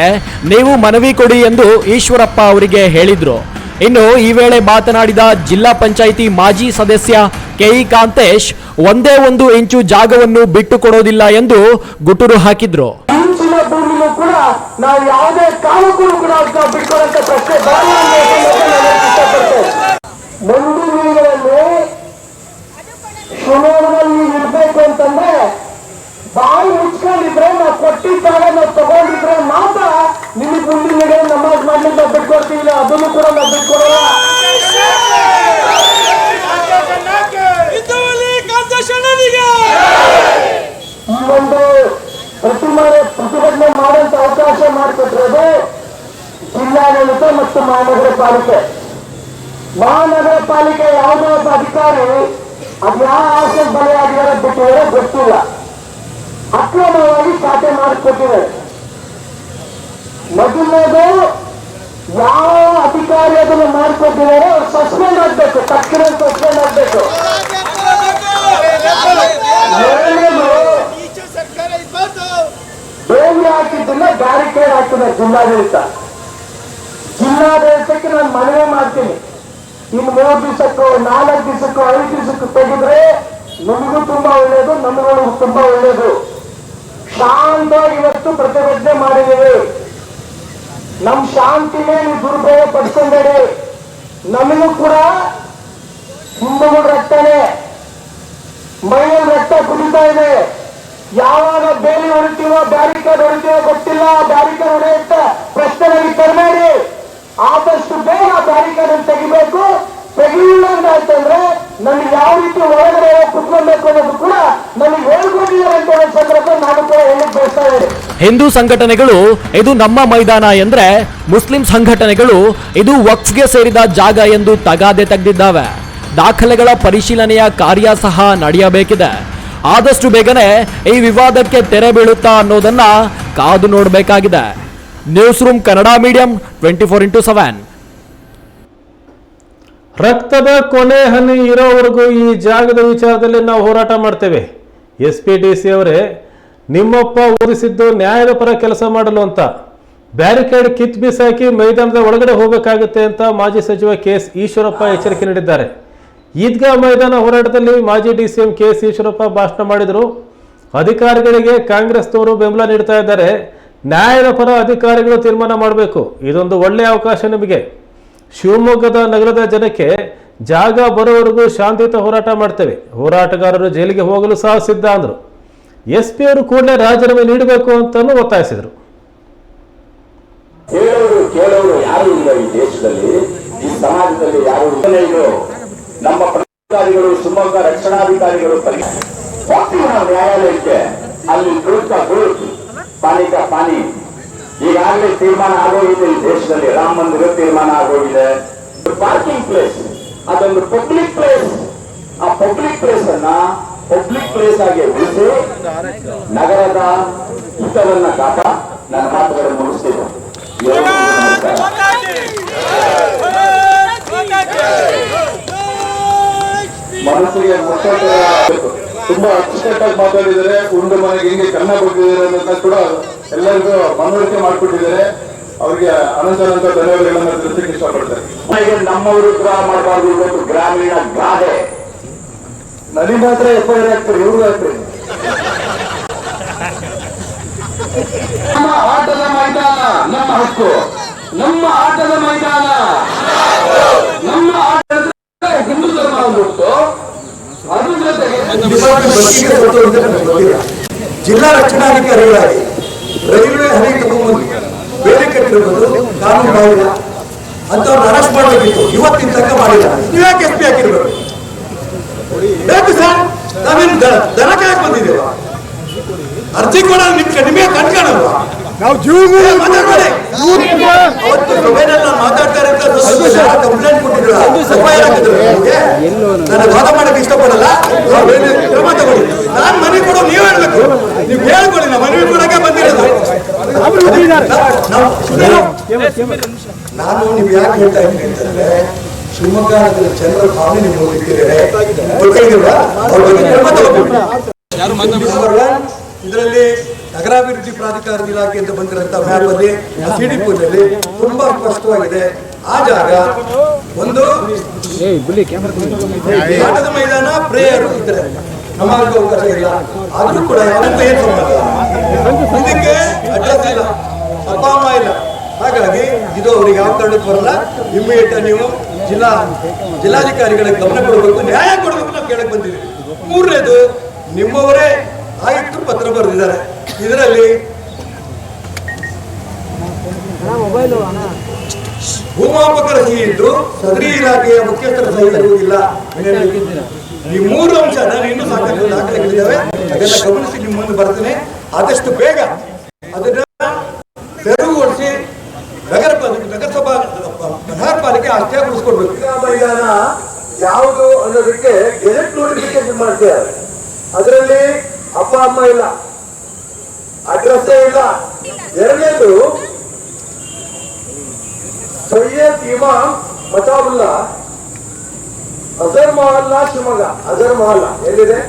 ನೀವು ಮನವಿ ಕೊಡಿ ಎಂದು ಈಶ್ವರಪ್ಪ ಅವರಿಗೆ ಹೇಳಿದ್ರು. ಇನ್ನು ಈ ವೇಳೆ ಮಾತನಾಡಿದ ಜಿಲ್ಲಾ ಪಂಚಾಯಿತಿ ಮಾಜಿ ಸದಸ್ಯ ಕೆಇ ಕಾಂತೇಶ್ ಒಂದೇ 1 ಇಂಚು ಜಾಗವನ್ನು ಬಿಟ್ಟು ಕೊಡೋದಿಲ್ಲ ಎಂದು ಗುಟುರು ಹಾಕಿದ್ರು. ಭೂಮಿನೂ ಕೂಡ ನಾವು ಯಾವುದೇ ಕಾಲಕ್ಕೂ ಕೂಡ ಬಿಟ್ಕೊಳ್ಳುವಂತ ಪ್ರಶ್ನೆ ಬರಲ್ಲ ಮುಂದಿನ ದಿನಗಳಲ್ಲಿ ಚುನಾವಣೆಯಲ್ಲಿ ಇರ್ಬೇಕು ಅಂತಂದ್ರೆ ಬಾಯಿ ಮುಚ್ಕೊಂಡಿದ್ರೆ ನಾವು ಕೊಟ್ಟಿದ್ದಾಗ ನಾವು ತಗೊಂಡಿದ್ರೆ ಮಾತ್ರ ನಿಮಗೆ ಮುಂದಿನ ದಿನ ನಮಾಜ್ ಮಾಡ್ಲಿಕ್ಕೆ ನಾವು ಬಿಟ್ಕೊಡ್ತೀವಿ, ಅದನ್ನು ಕೂಡ ನಾವು ಬಿಟ್ಕೊಡಲ್ಲ. ಈ ಒಂದು ಪ್ರತಿಭಟನೆ ಮಾಡುವಂತ ಅವಕಾಶ ಮಾಡಿಕೊಟ್ಟಿರೋದು ಜಿಲ್ಲಾಡಳಿತ ಮತ್ತು ಮಹಾನಗರ ಪಾಲಿಕೆ. ಮಹಾನಗರ ಪಾಲಿಕೆ ಯಾವುದೋ ಒಬ್ಬ ಅಧಿಕಾರಿ ಅದು ಯಾವ ಆಸೆ ಬಲಿಯಾಗಿದ್ದಾರೆ ಬಿಟ್ಟಿದ್ದಾರೆ ಗೊತ್ತಿಲ್ಲ, ಅಕ್ರಮವಾಗಿ ಖಾತೆ ಮಾಡಿಕೊಟ್ಟಿದ್ದಾರೆ. ಮೊದಲನೇದು ಯಾವ ಅಧಿಕಾರಿ ಅದನ್ನು ಮಾಡಿಕೊಟ್ಟಿದ್ದಾರೆ ಅವ್ರು ಸಸ್ಪೆಂಡ್ ಆಗ್ಬೇಕು, ತಕ್ಷಣ ಸಸ್ಪೆಂಡ್ ಆಗ್ಬೇಕು. ಬೇಲಿ ಹಾಕಿದ್ದನ್ನ ಬ್ಯಾರಿಕೇಡ್ ಹಾಕಿದ ಜಿಲ್ಲಾಡಳಿತ. ಜಿಲ್ಲಾಡಳಿತಕ್ಕೆ ನಾನು ಮನವಿ ಮಾಡ್ತೀನಿ, ಇನ್ನು 3 ದಿವಸಕ್ಕೋ 4 ದಿವಸಕ್ಕೋ 5 ದಿವಸಕ್ಕೂ ತೆಗೆದ್ರೆ ನಮಗೂ ತುಂಬಾ ಒಳ್ಳೇದು, ನಮಗೂ ತುಂಬಾ ಒಳ್ಳೇದು. ಶಾಂತವಾಗಿ ಇವತ್ತು ಪ್ರತಿಭಟನೆ ಮಾಡಿದ್ದೀವಿ. ನಮ್ ಶಾಂತಿನೇ ನೀವು ದುರುಪಯೋಗ ಪಡಿಸ್ಕೊಂಬೇಡಿ. ನಮಗೂ ಕೂಡ ಹಿಂದೂ ರಕ್ತನೇ, ಮೈಯಲ್ಲಿ ರಕ್ತ ಕುಡಿತಾ ಇದೆ. ಯಾವಾಗ ಬೇಲಿ ಹೊಡಿತೀವೋ ಬ್ಯಾರಿಕೇಡ್ ಹೊಡಿತೀವೋ ಗೊತ್ತಿಲ್ಲ, ಬ್ಯಾರಿಕೇಡ್ ಹೊಡೆಯುತ್ತ ಪ್ರಶ್ನೆ ನನಗೆ ತರಬೇಡಿ. ಆದಷ್ಟು ಬೇಗ ಬ್ಯಾರಿಕೇಡ್ ಅನ್ನು ತೆಗಿಬೇಕು. ತೆಗಿಲಿಲ್ಲ ಅಂತಂದ್ರೆ ನನಗೆ ಯಾವ ರೀತಿ ಒಳಗಡೆ ಕುತ್ಕೊಳ್ಬೇಕು ಅನ್ನೋದು ಕೂಡ ನನಗೆ ಹೇಳ್ಕೊಟ್ಟಿಲ್ಲ ಅಂತ ಹೇಳೋ ಸಂದರ್ಭ ನಾನು ಕೂಡ ಹೇಳಕ್ ಬಯಸ್ತಾ ಇದ್ದೀನಿ. ಹಿಂದೂ ಸಂಘಟನೆಗಳು ಇದು ನಮ್ಮ ಮೈದಾನ ಎಂದ್ರೆ, ಮುಸ್ಲಿಂ ಸಂಘಟನೆಗಳು ಇದು ವಕ್ಫ್ಗೆ ಸೇರಿದ ಜಾಗ ಎಂದು ತಗಾದೆ ತೆಗೆದಿದ್ದಾವೆ. ದಾಖಲೆಗಳ ಪರಿಶೀಲನೆಯ ಕಾರ್ಯ ಸಹ ನಡೆಯಬೇಕಿದೆ. ಆದಷ್ಟು ಬೇಗನೆ ಈ ವಿವಾದಕ್ಕೆ ತೆರೆ ಬೀಳುತ್ತಾ ಅನ್ನೋದನ್ನ ಕಾದು ನೋಡಬೇಕಾಗಿದೆ. News room Kannada medium 24x7. ರಕ್ತದ ಕೊನೆ ಹನಿ ಇರೋವರೆಗೂ ಈ ಜಾಗದ ವಿಚಾರದಲ್ಲಿ ನಾವು ಹೋರಾಟ ಮಾಡ್ತೇವೆ. SPDC ಅವರೇ, ನಿಮ್ಮಪ್ಪ ಓದಿಸಿದ್ದು ನ್ಯಾಯದ ಪರ ಕೆಲಸ ಮಾಡಲು ಅಂತ ಬ್ಯಾರಿಕೇಡ್ ಕಿತ್ ಬಿಸಾಕಿ ಮೈದಾನದ ಒಳಗಡೆ ಹೋಗಬೇಕಾಗುತ್ತೆ ಅಂತ ಮಾಜಿ ಸಚಿವ ಕೆಎಸ್ ಈಶ್ವರಪ್ಪ ಎಚ್ಚರಿಕೆ ನೀಡಿದ್ದಾರೆ. ಈದ್ಗಾ ಮೈದಾನ ಹೋರಾಟದಲ್ಲಿ ಮಾಜಿ DCM ಕೆಎಸ್ ಈಶ್ವರಪ್ಪ ಭಾಷಣ ಮಾಡಿದರು. ಅಧಿಕಾರಿಗಳಿಗೆ ಕಾಂಗ್ರೆಸ್ನವರು ಬೆಂಬಲ ನೀಡ್ತಾ ಇದ್ದಾರೆ. ನ್ಯಾಯದ ಪರ ಅಧಿಕಾರಿಗಳು ತೀರ್ಮಾನ ಮಾಡಬೇಕು. ಇದೊಂದು ಒಳ್ಳೆಯ ಅವಕಾಶ ನಿಮಗೆ. ಶಿವಮೊಗ್ಗದ ನಗರದ ಜನಕ್ಕೆ ಜಾಗ ಬರೋವರೆಗೂ ಶಾಂತಿಯುತ ಹೋರಾಟ ಮಾಡ್ತೇವೆ. ಹೋರಾಟಗಾರರು ಜೈಲಿಗೆ ಹೋಗಲು ಸಹ ಸಿದ್ಧ ಅಂದರು. SP ಅವರು ಕೂಡಲೇ ರಾಜೀನಾಮೆ ನೀಡಬೇಕು ಅಂತಾನು ಒತ್ತಾಯಿಸಿದರು. ಹೇಳೋರು ಕೇಳೋರು ಯಾರು ಇಲ್ಲ ಈ ದೇಶದಲ್ಲಿ, ಈ ಸಮಾಜದಲ್ಲಿ ಯಾರು ಇಲ್ಲ. ನಮ್ಮ ಅಧಿಕಾರಿಗಳು, ಶಿವಮೊಗ್ಗ ರಕ್ಷಣಾಧಿಕಾರಿಗಳು ಹೋಗ್ತೀವಿ ನಾವು ನ್ಯಾಯಾಲಯಕ್ಕೆ, ಅಲ್ಲಿ ಗುರುತು ಪಾನಿಕ ಪಾನಿ ಈಗಾಗಲೇ ತೀರ್ಮಾನ ಆಗೋಗಿದೆ. ಈ ದೇಶದಲ್ಲಿ ರಾಮ ಮಂದಿರ ತೀರ್ಮಾನ ಆಗೋಗಿದೆ. ಪಾರ್ಕಿಂಗ್ ಪ್ಲೇಸ್ ಅದೊಂದು ಪಬ್ಲಿಕ್ ಪ್ಲೇಸ್. ಆ ಪಬ್ಲಿಕ್ ಪ್ಲೇಸ್ ಅನ್ನ ಪಬ್ಲಿಕ್ ಪ್ಲೇಸ್ ಆಗಿ ಉಳಿಸಿ ನಗರದ ಹಿತವನ್ನ ಕಾಪ ನನ್ನ ಮಾತುಗಳನ್ನು ಮುಗಿಸ್ತಿದ್ದೆ. ಮನಸ್ಸಿಗೆ ತುಂಬಾ ಅಚ್ಚುಕಟ್ಟಾಗಿ ಮಾತಾಡಿದರೆ, ಉಂಡು ಮನೆಗೆ ಹಿಂಗೆ ಕನ್ನ ಕೊಟ್ಟಿದ್ದಾರೆ ಅನ್ನೋದನ್ನ ಕೂಡ ಎಲ್ಲರಿಗೂ ಮನವರಿಕೆ ಮಾಡಿಕೊಟ್ಟಿದ್ದಾರೆ. ಅವರಿಗೆ ಅನಂತ ಧನ್ಯವಾದಗಳನ್ನು ತಿಳಿಸಲಿಕ್ಕೆ ಇಷ್ಟಪಡ್ತಾರೆ. ನಮ್ಮ ವಿರುದ್ಧ ಮಾಡಬಾರ್ದು, ಇವತ್ತು ಗ್ರಾಮೀಣ ಗಾದೆ. ನನಗೆ ಮಾತ್ರ ಎಫ್ಐಆರ್ ಆಗ್ತಾರೆ, ಇವ್ರಿಗೂ ಆಗ್ತಾರೆ. ನಮ್ಮ ಆಟದ ಮೈದಾನ ನಮ್ಮ ಹಕ್ಕು, ನಮ್ಮ ಆಟದ ಮೈದಾನ ನಮ್ಮ ಆಟ. ಹಿಂದೂ ಧರ್ಮ ಅಂದ್ಬಿಟ್ಟು ಅದ್ರ ಜೊತೆಗೆ ಜಿಲ್ಲಾ ರಕ್ಷಣಾಧಿಕಾರಿಗಳಾಗಿ ರೈಲ್ವೆ ಹಳಿ ತಗೊಂಡು ಬೇರೆ ಕಟ್ಟಿರುವುದು ಕಾನೂನು ಬಾಹಿರ. ಅಂತವ್ರನ್ನ ಅರೆಸ್ಟ್ ಮಾಡಬೇಕಿತ್ತು, ಇವತ್ತಿನ ತನಕ ಮಾಡಿಲ್ಲ. ನೀವ್ಯಾಕೆ ಎಸ್ ಪಿ ಹಾಕಿರ್ಬೇಕು? ಬೇಕು ಸರ್, ನಾವೇನು ದನ ಕಾಯಕ್ ಬಂದಿದ್ದೇವ? ಅರ್ಜಿ ಕೂಡ ನಿಮಗೆ ಕಣ್ಕಾಣಲ್ವಾ? ನಾವು ಮಾತಾಡ್ಬೇಡಿ. ಅವತ್ತು ಸಭೆಯಲ್ಲಿ ಮಾತಾಡ್ತಾ ಕಂಪ್ಲೇಂಟ್ ಕೊಟ್ಟಿದ್ರು, ನನಗೆ ವಾದ ಮಾಡಕ್ಕೆ ಇಷ್ಟಪಡಲ್ಲ, ಕ್ರಮ ತಗೊಳ್ಳಿ. ನಾನು ಮನೆ ಕೊಡೋ ನೀವು ಹೇಳ್ಬೇಕು, ನೀವು ಹೇಳ್ಕೊಳ್ಳಿ. ನಾವು ಮನವಿ ಕೊಡಕ್ಕೆ ಬಂದಿರೋದು. ನಾನು ನೀವು ಯಾಕೆ ಹೇಳ್ತಾ ಇದ್ದೀನಿ ಅಂತಂದ್ರೆ, ಶಿವಮೊಗ್ಗ ನಗರದ ಜನರ ಭಾವನೆ ನೀವು ಹೋಗಿದ್ದೀರಿ, ಗೊತ್ತಾಗಿಲ್ವಾ? ಅವ್ರ ಬಗ್ಗೆ ಕ್ರಮ ತಗೊಳ್ಳಿ. ಇದರಲ್ಲಿ ನಗರಾಭಿವೃದ್ಧಿ ಪ್ರಾಧಿಕಾರದ ಇಲಾಖೆ ಅಂತ ಬಂದಿರಂತ ಮ್ಯಾಪ್ ಅಲ್ಲಿ ಸಿಡಿಪುರಲ್ಲಿ ತುಂಬಾ ಸ್ಪಷ್ಟವಾಗಿದೆ. ಆ ಜಾಗ ಒಂದು ಆಟದ ಮೈದಾನ, ಪ್ರೇಯರ್ ಇದ್ರೆ ನಮಗೆ ಅವಕಾಶ ಇಲ್ಲ. ಆದ್ರೂ ಕೂಡ ಯಾವತ್ತೂ ಏನ್ ಸಂಬಂಧ, ಇದಕ್ಕೆ ಅಡ್ರೆಸ್ ಇಲ್ಲ, ಅಪ್ಪ ಅಮ್ಮ ಇಲ್ಲ. ಹಾಗಾಗಿ ಇದು ಅವ್ರಿಗೆ ಯಾವ ಕಾರಣಕ್ಕೂ ಬರಲ್ಲ. ಇಮ್ಮಿಡಿಯೇಟ್ ನೀವು ಜಿಲ್ಲಾಧಿಕಾರಿಗಳಿಗೆ ಗಮನ ಕೊಡಬೇಕು, ನ್ಯಾಯ ಕೊಡಬೇಕು ನಾವು ಕೇಳಕ್ ಬಂದಿದ್ದೀವಿ. ಮೂರನೇದು, ನಿಮ್ಮವರೇ ಆಯುಕ್ತರು ಪತ್ರ ಬರೆದಿದ್ದಾರೆ. ಇದರಲ್ಲಿ ಭೂಮಾಪಕರ ಸಹಿ ಇದ್ದು ಸದರಿ ಇಲಾಖೆಯ ಮುಖ್ಯಸ್ಥರ ಸಹಿ ಇರುವುದಿಲ್ಲ. ಈ ಮೂರು ಅಂಶ ನಾನು ಇನ್ನೂ ಸಾಕಷ್ಟು ದಾಖಲೆಗಳಿದ್ದಾವೆ, ಅದೆಲ್ಲ ಗಮನಿಸಿ ನಿಮ್ಮ ಮುಂದೆ ಬರ್ತೇನೆ. ಆದಷ್ಟು ಬೇಗ ಅದನ್ನ ತೆರವುಗೊಳಿಸಿ ನಗರ ಪಾಲಿಕೆ ಅಷ್ಟೇಗೊಳಿಸ್ಕೊಡ್ಬೇಕು. ಮೈದಾನ ಯಾವುದು ಅನ್ನೋದಕ್ಕೆ ಗೆಜೆಟ್ ನೋಟಿಫಿಕೇಶನ್ ಮಾಡ್ತಿದ್ದಾರೆ. ಅದರಲ್ಲಿ ಅಪ್ಪ ಅಮ್ಮ ಇಲ್ಲ, ಅಡ್ರೆಸ್ ಇಲ್ಲ. ಎರಡನೇದು, ಸೈಯದ್ ಇಮಾಮ್ ಮತಾಬುಲ್ಲಾ ಅಜರ್ ಮಹಲ್ಲಾ ಶಿವಮೊಗ್ಗ. ಅಜರ್ ಮಹಲ್ಲಾ ಎಲ್ಲಿದೆ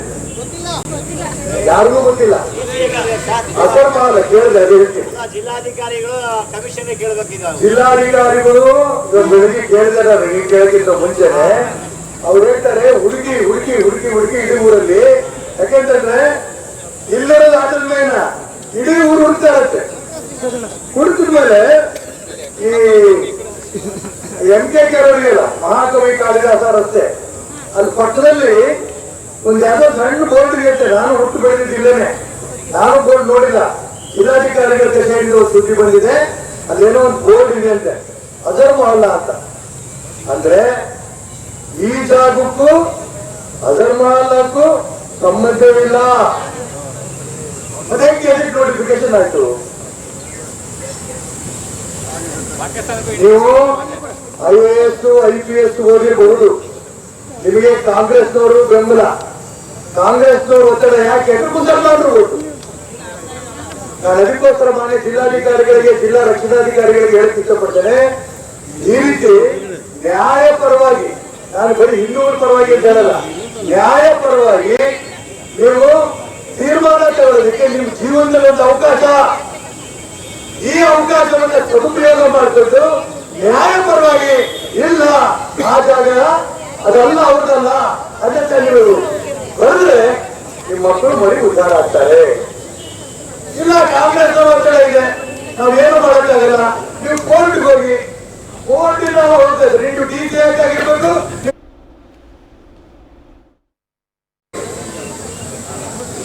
ಯಾರಿಗೂ ಗೊತ್ತಿಲ್ಲ. ಅಜರ್ ಮಹಲ್ಲಾ ಕೇಳಿದೆ, ಅದು ಹೇಳ್ತೀನಿ. ಜಿಲ್ಲಾಧಿಕಾರಿಗಳು ಬೆಳಿಗ್ಗೆ ಕೇಳಿದಾರೆ, ಈ ಕೇಳಕ್ಕಿಂತ ಮುಂಚೆನೆ ಅವ್ರು ಹೇಳ್ತಾರೆ ಹುಡುಕಿ ಹುಡುಕಿ ಹುಡುಕಿ ಹುಡುಕಿ ಇಡೀ ಊರಲ್ಲಿ. ಯಾಕೆಂತಂದ್ರೆ ಇಲ್ಲಿರೋದು ಆಟದ ಮೇನ, ಇಡೀ ಊರು ಹುಡುಕ್ತಾರತ್ತೆ. ಹುಡುಕಿದ ಮೇಲೆ ಈ MK ಕೆರವರಿಗೆಲ್ಲ ಮಹಾಕವಿ ಕಾಳಿದಾಸ ರಸ್ತೆ ಅಲ್ಲಿ ಪಕ್ಕದಲ್ಲಿ ಒಂದ್ ಯಾವ್ದೋ ಸಣ್ಣ ಬೋರ್ಡ್ ಇರುತ್ತೆ. ನಾನು ಹುಟ್ಟು ಬೆಳೆದಿದ್ದೇನೆ, ನಾನು ಬೋರ್ಡ್ ನೋಡಿಲ್ಲ. ಜಿಲ್ಲಾಧಿಕಾರಿಗಳ ಕಚೇರಿಯಿಂದ ಒಂದು ಸುದ್ದಿ ಬಂದಿದೆ, ಅಲ್ಲೇನೋ ಒಂದು ಬೋರ್ಡ್ ಇದೆ ಅಂತೆ, ಅಜರ್ ಮಹಲ್ಲಾ ಅಂತ. ಅಂದ್ರೆ ಈ ಜಾಗಕ್ಕೂ ಅಜರ್ ಮಹಲ್ಲಾಕ್ಕೂ ಸಂಬಂಧವಿಲ್ಲ. ಅದೇ ಗೆಜೆಟ್ ನೋಟಿಫಿಕೇಶನ್ ಆಯ್ತು. ನೀವು IAS IPS ಓದಿರಬಹುದು, ನಿಮಗೆ ಕಾಂಗ್ರೆಸ್ನವರು ಬೆಂಬಲ, ಕಾಂಗ್ರೆಸ್ನವರು ಒತ್ತಡ ಯಾಕೆ ಮುಸಲ್ಮಾನರು ಓಟು. ನಾನು ಅದಕ್ಕೋಸ್ಕರ ಮಾನ್ಯ ಜಿಲ್ಲಾಧಿಕಾರಿಗಳಿಗೆ, ಜಿಲ್ಲಾ ರಕ್ಷಣಾಧಿಕಾರಿಗಳಿಗೆ ಹೇಳಕ್ ಇಷ್ಟಪಡ್ತೇನೆ, ಈ ರೀತಿ ನ್ಯಾಯ ಪರವಾಗಿ, ನಾನು ಬರೀ ಹಿಂದೂಗಳ ಪರವಾಗಿ ಹೇಳಲ್ಲ, ನ್ಯಾಯ ಪರವಾಗಿ ನೀವು ತೀರ್ಮಾನ ತಗೊಳ್ಳೋದಕ್ಕೆ ನಿಮ್ಮ ಜೀವನದಲ್ಲಿ ಒಂದು ಅವಕಾಶ. ಈ ಅವಕಾಶವನ್ನು ಸದುಪಯೋಗ ಮಾಡಿಕೊಂಡು ನ್ಯಾಯ ಪರವಾಗಿ ಇಲ್ಲ, ಆ ಜಾಗ ಅದಲ್ಲ, ಅವ್ರದಲ್ಲ, ಅದಕ್ಕೆ ನೀವು ಬರೆದ್ರೆ ನಿಮ್ಮ ಮಕ್ಕಳು ಮರಿ ಉದ್ಧಾರ ಆಗ್ತಾರೆ. ಇಲ್ಲ ಕಾಂಗ್ರೆಸ್ ಒತ್ತಡ ಇದೆ, ನಾವೇನು ಮಾಡೋಕ್ಕಾಗಲ್ಲ, ನೀವು ಕೋರ್ಟ್ಗೆ ಹೋಗಿ, ಕೋರ್ಟಿನ ಹೋಗ್ತದೆ, ನೀವು DK ಆಗಿರ್ಬೇಕು.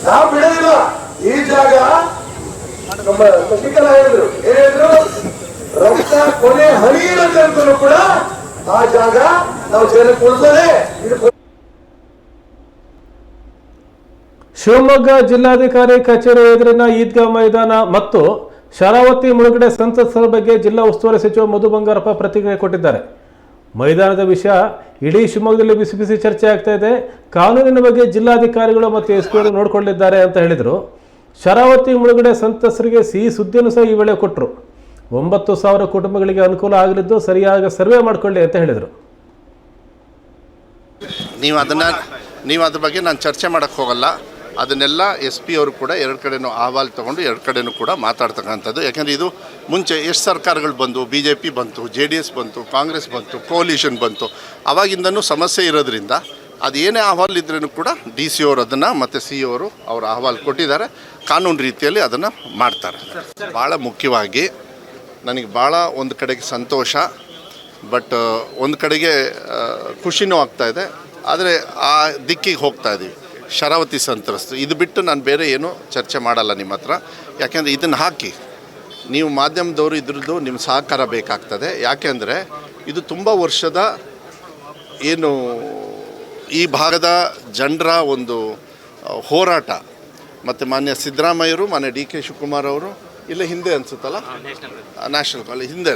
ನಾವು ಬಿಡೋದಿಲ್ಲ. ಈ ಜಾಗ ನಮ್ಮ ಶಶಿಕಲಾ ಹೇಳಿದ್ರು, ಏನಿದ್ರು ರಕ್ತ ಕೊನೆ ಹರಿಯಿರದಂತೂ ಕೂಡ ಆ ಜಾಗ ನಾವು ಜನಕ್ಕೆ ಉಳಿಸೋದೇ. ಶಿವಮೊಗ್ಗ ಜಿಲ್ಲಾಧಿಕಾರಿ ಕಚೇರಿ ಎದುರಿನ ಈದ್ಗಾ ಮೈದಾನ ಮತ್ತು ಶರಾವತಿ ಮುಳುಗಡೆ ಸಂತ್ರಸ್ತರ ಬಗ್ಗೆ ಜಿಲ್ಲಾ ಉಸ್ತುವಾರಿ ಸಚಿವ ಮಧು ಬಂಗಾರಪ್ಪ ಪ್ರತಿಕ್ರಿಯೆ ಕೊಟ್ಟಿದ್ದಾರೆ. ಮೈದಾನದ ವಿಷಯ ಇಡೀ ಶಿವಮೊಗ್ಗದಲ್ಲಿ ಬಿಸಿ ಬಿಸಿ ಚರ್ಚೆ ಆಗ್ತಾ ಇದೆ. ಕಾನೂನಿನ ಬಗ್ಗೆ ಜಿಲ್ಲಾಧಿಕಾರಿಗಳು ಮತ್ತು SP ನೋಡಿಕೊಳ್ಳಿದ್ದಾರೆ ಅಂತ ಹೇಳಿದರು. ಶರಾವತಿ ಮುಳುಗಡೆ ಸಂತ್ರಸ್ತರಿಗೆ ಸಿಹಿ ಸುದ್ದಿಯನ್ನು ಸಹ ಈ ವೇಳೆ ಕೊಟ್ಟರು. 9,000 ಕುಟುಂಬಗಳಿಗೆ ಅನುಕೂಲ ಆಗಲಿದ್ದು ಸರಿಯಾಗಿ ಸರ್ವೆ ಮಾಡಿಕೊಳ್ಳಿ ಅಂತ ಹೇಳಿದರು. ನೀವು ಅದ್ರ ಬಗ್ಗೆ ನಾನು ಚರ್ಚೆ ಮಾಡೋಕ್ಕೆ ಹೋಗಲ್ಲ. ಅದನ್ನೆಲ್ಲ ಎಸ್ ಪಿ ಅವರು ಕೂಡ ಎರಡು ಕಡೆನೂ ಅಹವಾಲು ತೊಗೊಂಡು ಎರಡು ಕಡೆನೂ ಕೂಡ ಮಾತಾಡ್ತಕ್ಕಂಥದ್ದು. ಯಾಕೆಂದರೆ ಇದು ಮುಂಚೆ ಎಷ್ಟು ಸರ್ಕಾರಗಳು ಬಂದು, BJP ಬಂತು, JDS ಬಂತು, ಕಾಂಗ್ರೆಸ್ ಬಂತು, ಕೋಲಿಷನ್ ಬಂತು, ಆವಾಗಿಂದನೂ ಸಮಸ್ಯೆ ಇರೋದ್ರಿಂದ ಅದು ಏನೇ ಅಹವಾಲು ಇದ್ರೂ ಕೂಡ DC ಅವರು ಅದನ್ನು ಮತ್ತು CO ಅವರು ಅವರ ಅಹವಾಲು ಕೊಟ್ಟಿದ್ದಾರೆ, ಕಾನೂನು ರೀತಿಯಲ್ಲಿ ಅದನ್ನು ಮಾಡ್ತಾರೆ. ಭಾಳ ಮುಖ್ಯವಾಗಿ ನನಗೆ ಭಾಳ ಒಂದು ಕಡೆಗೆ ಸಂತೋಷ, ಬಟ್ ಒಂದು ಕಡೆಗೆ ಖುಷಿನೂ ಆಗ್ತಾಯಿದೆ. ಆದರೆ ಆ ದಿಕ್ಕಿಗೆ ಹೋಗ್ತಾ ಇದ್ದೀವಿ. ಶರಾವತಿ ಸಂತ್ರಸ್ತು ಇದು ಬಿಟ್ಟು ನಾನು ಬೇರೆ ಏನೂ ಚರ್ಚೆ ಮಾಡಲ್ಲ ನಿಮ್ಮ ಹತ್ರ. ಯಾಕೆಂದರೆ ಇದನ್ನು ಹಾಕಿ ನೀವು ಮಾಧ್ಯಮದವರು ಇದ್ರದ್ದು ನಿಮ್ಮ ಸಹಕಾರ ಬೇಕಾಗ್ತದೆ. ಯಾಕೆಂದರೆ ಇದು ತುಂಬ ವರ್ಷದ ಏನು ಈ ಭಾಗದ ಜನರ ಒಂದು ಹೋರಾಟ. ಮತ್ತು ಮಾನ್ಯ ಸಿದ್ದರಾಮಯ್ಯರು, ಮಾನ್ಯ DK ಶಿವಕುಮಾರ್ ಅವರು ಇಲ್ಲೇ ಹಿಂದೆ ಅನಿಸುತ್ತಲ್ಲ, ನ್ಯಾಷನಲ್ ಕಾಲೇಜ್ ಹಿಂದೆ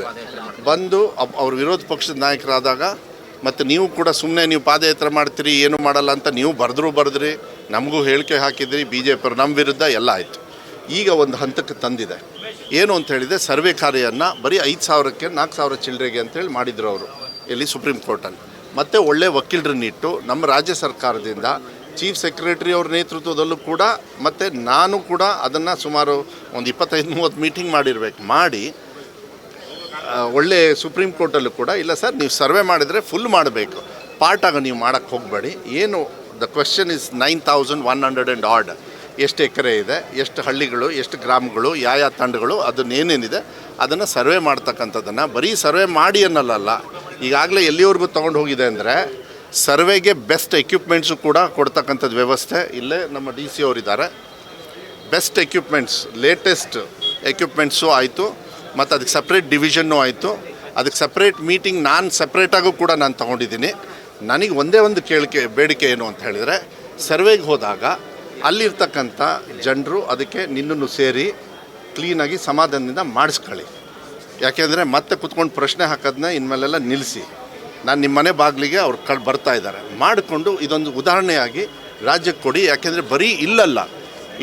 ಬಂದು ಅವ್ರ ವಿರೋಧ ಪಕ್ಷದ ನಾಯಕರಾದಾಗ, ಮತ್ತು ನೀವು ಕೂಡ ಸುಮ್ಮನೆ ನೀವು ಪಾದಯಾತ್ರೆ ಮಾಡ್ತೀರಿ, ಏನು ಮಾಡಲ್ಲ ಅಂತ ನೀವು ಬರೆದ್ರಿ, ನಮಗೂ ಹೇಳಿಕೆ ಹಾಕಿದ್ರಿ, BJP ಅವರು ನಮ್ಮ ವಿರುದ್ಧ ಎಲ್ಲ ಆಯಿತು. ಈಗ ಒಂದು ಹಂತಕ್ಕೆ ತಂದಿದೆ. ಏನು ಅಂತ ಹೇಳಿದರೆ ಸರ್ವೆ ಕಾರ್ಯವನ್ನು ಬರೀ 5,000ಕ್ಕೆ 4,000 ಚಿಲ್ಲರೆಗೆ ಅಂತೇಳಿ ಮಾಡಿದ್ರು ಅವರು ಇಲ್ಲಿ ಸುಪ್ರೀಂ ಕೋರ್ಟಲ್ಲಿ. ಮತ್ತು ಒಳ್ಳೆ ವಕೀಲರನ್ನಿಟ್ಟು ನಮ್ಮ ರಾಜ್ಯ ಸರ್ಕಾರದಿಂದ ಚೀಫ್ ಸೆಕ್ರೆಟರಿ ಅವ್ರ ನೇತೃತ್ವದಲ್ಲೂ ಕೂಡ, ಮತ್ತು ನಾನು ಕೂಡ ಅದನ್ನು ಸುಮಾರು ಒಂದು 25-30 ಮೀಟಿಂಗ್ ಮಾಡಿ ಒಳ್ಳೆ ಸುಪ್ರೀಂ ಕೋರ್ಟಲ್ಲೂ ಕೂಡ ಇಲ್ಲ ಸರ್, ನೀವು ಸರ್ವೆ ಮಾಡಿದರೆ ಫುಲ್ ಮಾಡಬೇಕು, ಪಾರ್ಟಾಗಿ ನೀವು ಮಾಡೋಕ್ಕೆ ಹೋಗಬೇಡಿ. ಏನು the question is 9,100 and odd. ಎಷ್ಟು ಎಕರೆ ಇದೆ, ಎಷ್ಟು ಹಳ್ಳಿಗಳು, ಎಷ್ಟು ಗ್ರಾಮಗಳು, ಯಾವ ತಂಡಗಳು, ಅದನ್ನೇನೇನಿದೆ ಅದನ್ನು ಸರ್ವೆ ಮಾಡ್ತಕ್ಕಂಥದ್ದನ್ನು ಬರೀ ಸರ್ವೆ ಮಾಡಿ ಅನ್ನಲ್ಲ, ಈಗಾಗಲೇ ಎಲ್ಲಿವರೆಗೂ ತೊಗೊಂಡು ಹೋಗಿದೆ ಅಂದರೆ ಸರ್ವೆಗೆ ಬೆಸ್ಟ್ ಎಕ್ವಿಪ್ಮೆಂಟ್ಸು ಕೂಡ ಕೊಡ್ತಕ್ಕಂಥದ್ದು ವ್ಯವಸ್ಥೆ ಇಲ್ಲೇ ನಮ್ಮ DC ಅವರಿದ್ದಾರೆ. ಬೆಸ್ಟ್ ಎಕ್ವಿಪ್ಮೆಂಟ್ಸ್, ಲೇಟೆಸ್ಟ್ ಎಕ್ವಿಪ್ಮೆಂಟ್ಸು ಆಯಿತು, ಮತ್ತು ಅದಕ್ಕೆ ಸಪ್ರೇಟ್ ಡಿವಿಷನ್ನು ಆಯಿತು. ಅದಕ್ಕೆ ಸಪ್ರೇಟ್ ಮೀಟಿಂಗ್ ನಾನು ಸಪ್ರೇಟಾಗೂ ಕೂಡ ನಾನು ತೊಗೊಂಡಿದ್ದೀನಿ. ನನಗೆ ಒಂದೇ ಒಂದು ಬೇಡಿಕೆ ಏನು ಅಂತ ಹೇಳಿದರೆ, ಸರ್ವೆಗೆ ಹೋದಾಗ ಅಲ್ಲಿರ್ತಕ್ಕಂಥ ಜನರು ಅದಕ್ಕೆ ನಿನ್ನನ್ನು ಸೇರಿ ಕ್ಲೀನಾಗಿ ಸಮಾಧಾನದಿಂದ ಮಾಡಿಸ್ಕೊಳ್ಳಿ. ಯಾಕೆಂದರೆ ಮತ್ತೆ ಕುತ್ಕೊಂಡು ಪ್ರಶ್ನೆ ಹಾಕೋದನ್ನ ಇನ್ಮೇಲೆಲ್ಲ ನಿಲ್ಲಿಸಿ. ನಾನು ನಿಮ್ಮ ಮನೆ ಬಾಗಿಲಿಗೆ ಅವ್ರು ಬರ್ತಾ ಇದ್ದಾರೆ, ಮಾಡಿಕೊಂಡು ಇದೊಂದು ಉದಾಹರಣೆಯಾಗಿ ರಾಜ್ಯಕ್ಕೆ ಕೊಡಿ. ಯಾಕೆಂದರೆ ಬರೀ ಇಲ್ಲಲ್ಲ,